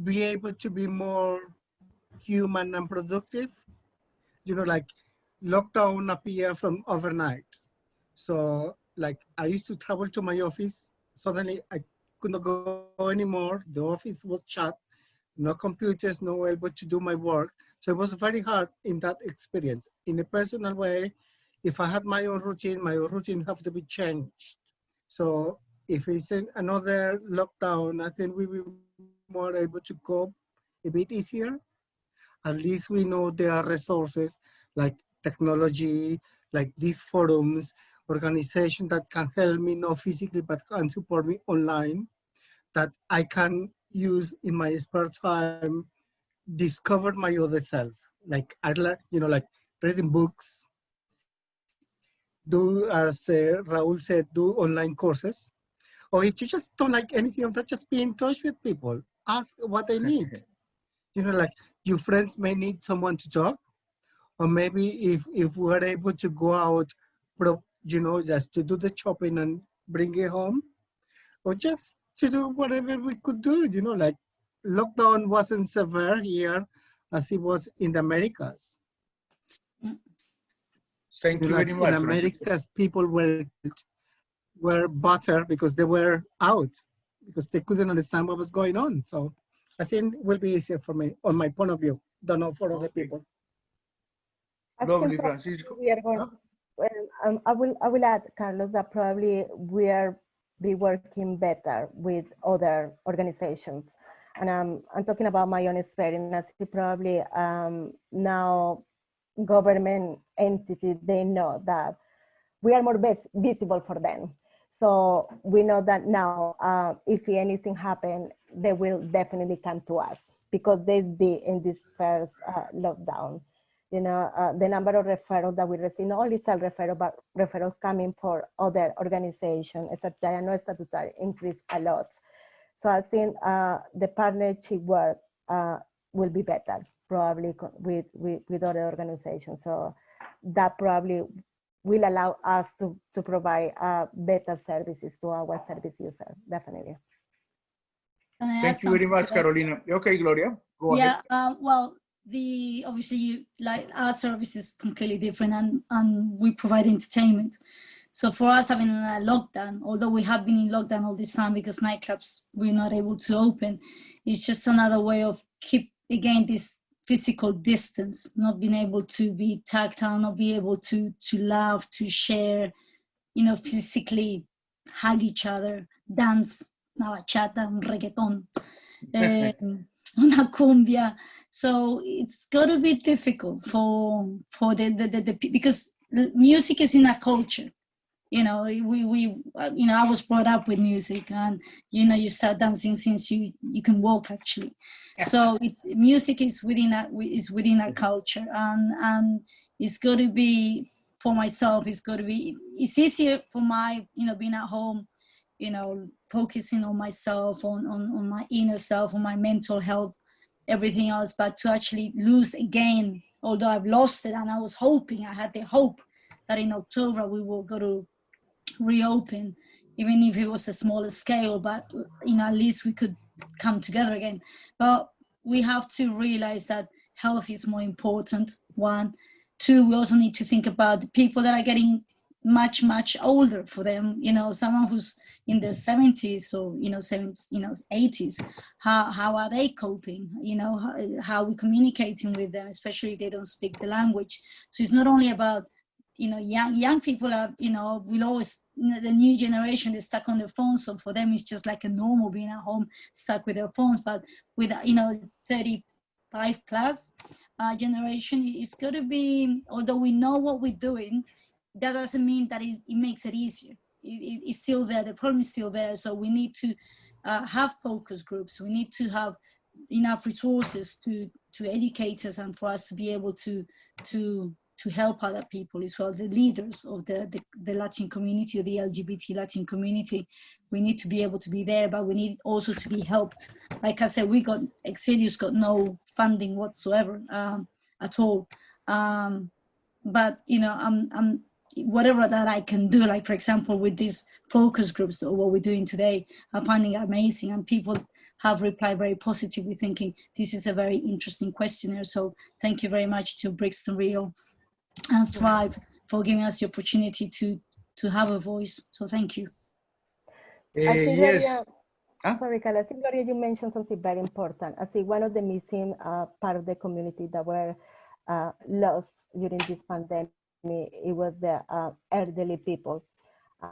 be able to be more human and productive. You know, like lockdown appeared from overnight. So like I used to travel to my office. Suddenly I could not go anymore. The office was shut, no computers, no able to do my work. So it was very hard in that experience. In a personal way, if I had my own routine have to be changed. So if it's another lockdown, I think we will be more able to cope a bit easier. At least we know there are resources like technology, like these forums, organizations that can help me not physically, but can support me online, that I can use in my spare time, discover my other self. Like I like, like reading books, do as Raul said, do online courses. Or if you just don't like anything of that, just be in touch with people. Ask what they need. Like your friends may need someone to talk, or maybe if we're able to go out, just to do the shopping and bring it home, or just to do whatever we could do, like lockdown wasn't severe here as it was in the Americas. Thank you very much, in Americas, people were butter because they were out, because they couldn't understand what was going on. So I think it will be easier for me, on my point of view. Don't know for other people. Lovely, Francisco. We are going, I will add, Carlos, that probably we are be working better with other organizations. And I'm talking about my own experience. Probably now government entities, they know that we are more visible for them. So we know that now, if anything happens, they will definitely come to us, because in this first lockdown, the number of referrals that we receive, not only self-referral, but referrals coming for other organizations, except no statutory, increased a lot. So I think the partnership work will be better, probably with other organizations. So that probably will allow us to provide better services to our service users, definitely. Thank you very much, Carolina. Okay, Gloria, go ahead. Well, obviously our service is completely different, and we provide entertainment. So for us having a lockdown, although we have been in lockdown all this time because nightclubs we're not able to open, it's just another way of keep again this physical distance, not being able to be tactile, not be able to laugh, to share, physically hug each other, dance, una bachata, un reggaeton, una cumbia. So it's got to be difficult for the because music is in our culture. I was brought up with music, and you start dancing since you can walk actually. So music is within our culture, and it's got to be for myself. It's easier for my being at home, focusing on myself, on my inner self, on my mental health, everything else. But to actually lose again, although I've lost it, and I had the hope that in October we will go to reopen, even if it was a smaller scale, but at least we could come together again. But we have to realize that health is more important, one. Two, we also need to think about the people that are getting much, much older for them, you know, someone who's in their 70s or, you know, 80s, how are they coping? You know, how are we communicating with them, especially if they don't speak the language? So it's not only about, you know, young people are, you know, will always, you know, the new generation is stuck on their phones. So for them, it's just like a normal being at home, stuck with their phones. But with, you know, 35 plus generation, it's got to be, although we know what we're doing, that doesn't mean that it makes it easier. It's still there. The problem is still there. So we need to have focus groups. We need to have enough resources to educate us and for us to be able to help other people as well, the leaders of the Latin community, or the LGBT Latin community. We need to be able to be there, but we need also to be helped. Like I said, Excelius got no funding whatsoever at all. But, you know, I'm whatever that I can do, like for example, with these focus groups or what we're doing today, I'm finding it amazing. And people have replied very positively, thinking this is a very interesting questionnaire. So thank you very much to Brixton Reel and Thrive for giving us the opportunity to have a voice. So thank you. I think, Yes. Gloria, sorry, Carla, I think, Gloria, you mentioned something very important. I think one of the missing part of the community that were lost during this pandemic, it was the elderly people.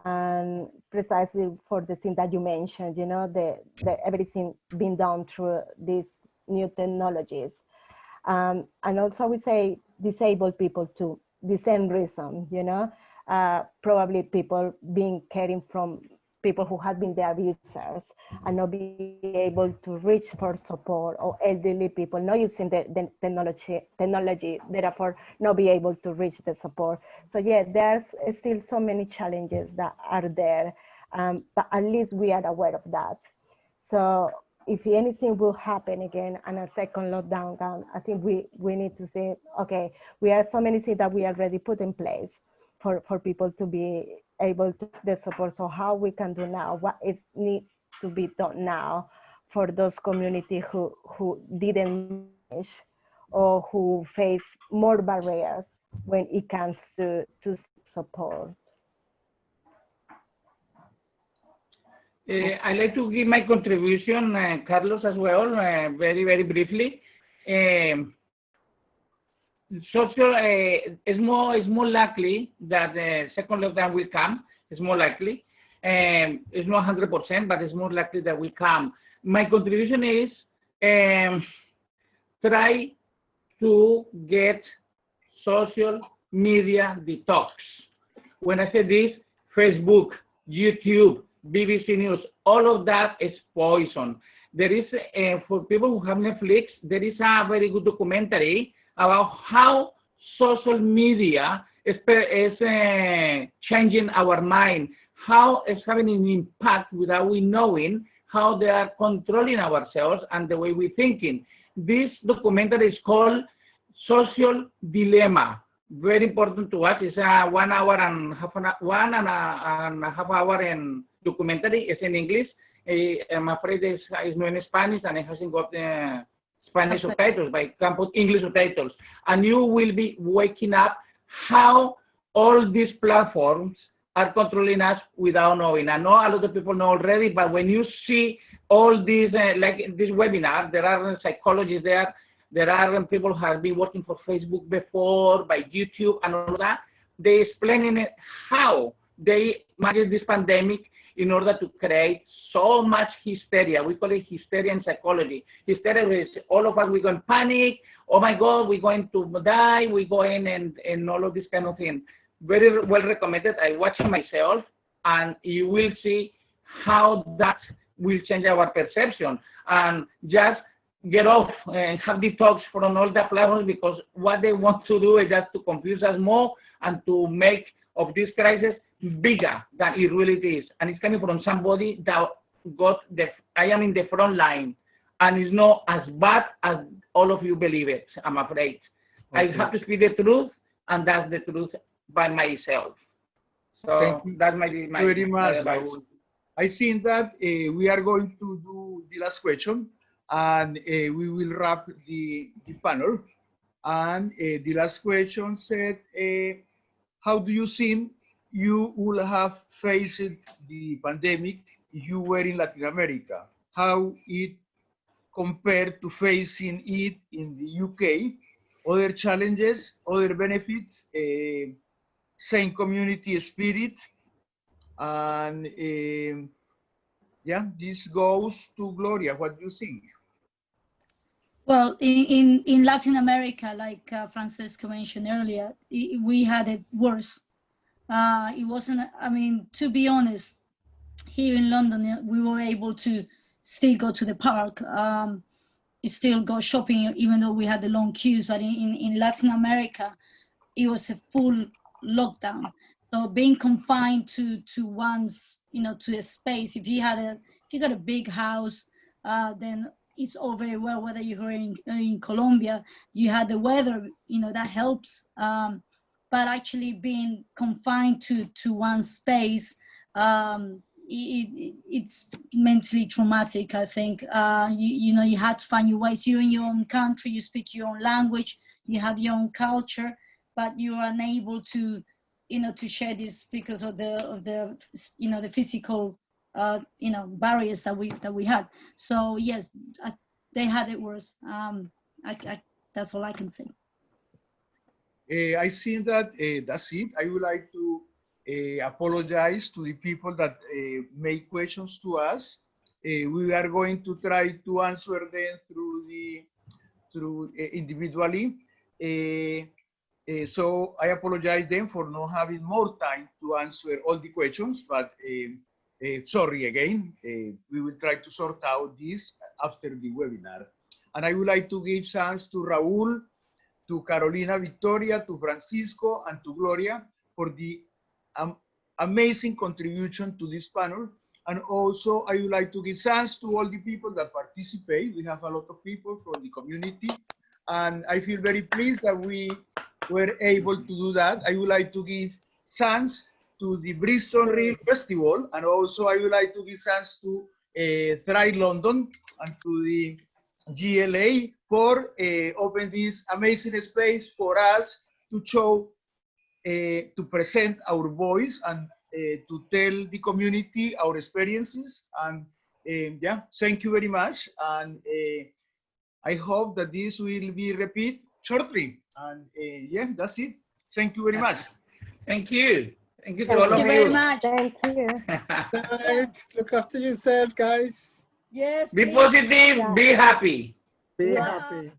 And precisely for the thing that you mentioned, you know, the everything being done through these new technologies. And also I would say disabled people too, the same reason, you know, probably people being caring from people who had been the abusers and not being able to reach for support, or elderly people not using the technology, therefore not be able to reach the support. So yeah, there's still so many challenges that are there, but at least we are aware of that. So if anything will happen again and a second lockdown, I think we need to say, okay, we have so many things that we already put in place for people to be able to the support. So how we can do now, what it needs to be done now for those communities who didn't manage or who face more barriers when it comes to support. I'd like to give my contribution, Carlos, as well, very, very briefly. Social is more likely that the second lockdown will come. It's more likely. It's not 100%, but it's more likely that will come. My contribution is try to get social media detox. When I say this, Facebook, YouTube, BBC News, all of that is poison. There is, for people who have Netflix, there is a very good documentary about how social media is changing our mind, how it's having an impact without we knowing, how they are controlling ourselves and the way we're thinking. This documentary is called Social Dilemma. Very important to watch. It's a 1 hour and a half hour in documentary. It's in English. I'm afraid it's not in Spanish, and it hasn't got Spanish subtitles, but it can put English subtitles. And you will be waking up how all these platforms are controlling us without knowing. I know a lot of people know already, but when you see all these, like this webinar, there are psychologists there. There are people who have been working for Facebook before, by YouTube and all that. They explaining it how they manage this pandemic in order to create so much hysteria. We call it hysteria in psychology. Hysteria is all of us, we're going to panic. Oh my God, we're going to die. We're going and all of this kind of thing. Very well recommended. I watch myself, and you will see how that will change our perception. And just get off and have detox from all the platforms, because what they want to do is just to confuse us more and to make of this crisis bigger than it really is. And it's coming from somebody that got I am in the front line, and it's not as bad as all of you believe it, I'm afraid. Okay. I have to speak the truth, and that's the truth by myself. So thank you. That's my very much. I think that we are going to do the last question, and we will wrap the panel. And the last question said, how do you think you would have faced the pandemic if you were in Latin America? How it compared to facing it in the UK? Other challenges, other benefits, same community spirit, and yeah, this goes to Gloria. What do you think? Well, in Latin America, like Francesco mentioned earlier, we had it worse. It wasn't, I mean, to be honest, here in London, we were able to still go to the park, still go shopping, even though we had the long queues. But in Latin America, it was a full lockdown. So being confined to one's, to a space. If you got a big house, then it's all very well. Whether you're in Colombia, you had the weather, that helps. But actually being confined to one space, it's mentally traumatic. I think you had to find your ways. You're in your own country, you speak your own language, you have your own culture, but you are unable to to share this because of the the physical barriers that we had. So yes, they had it worse. That's all I can say. I think that that's it. I would like to apologize to the people that make questions to us. We are going to try to answer them through individually. So I apologize them for not having more time to answer all the questions, but sorry again. We will try to sort out this after the webinar. And I would like to give thanks to Raúl, to Carolina Victoria, to Francisco, and to Gloria for the amazing contribution to this panel. And also, I would like to give thanks to all the people that participate. We have a lot of people from the community, and I feel very pleased that we were able to do that. I would like to give thanks to the Brixton Reel Festival, and also I would like to give thanks to Thrive London and to the GLA for opening this amazing space for us to show, to present our voice and to tell the community our experiences. And yeah, thank you very much. And I hope that this will be repeated shortly. And yeah, that's it. Thank you very much. Thank you. Thank you to Thank all of Thank you you. very much. Thank you. Guys, look after yourself, guys. Yes, Be please. positive, Yeah. be happy. Be Wow. happy.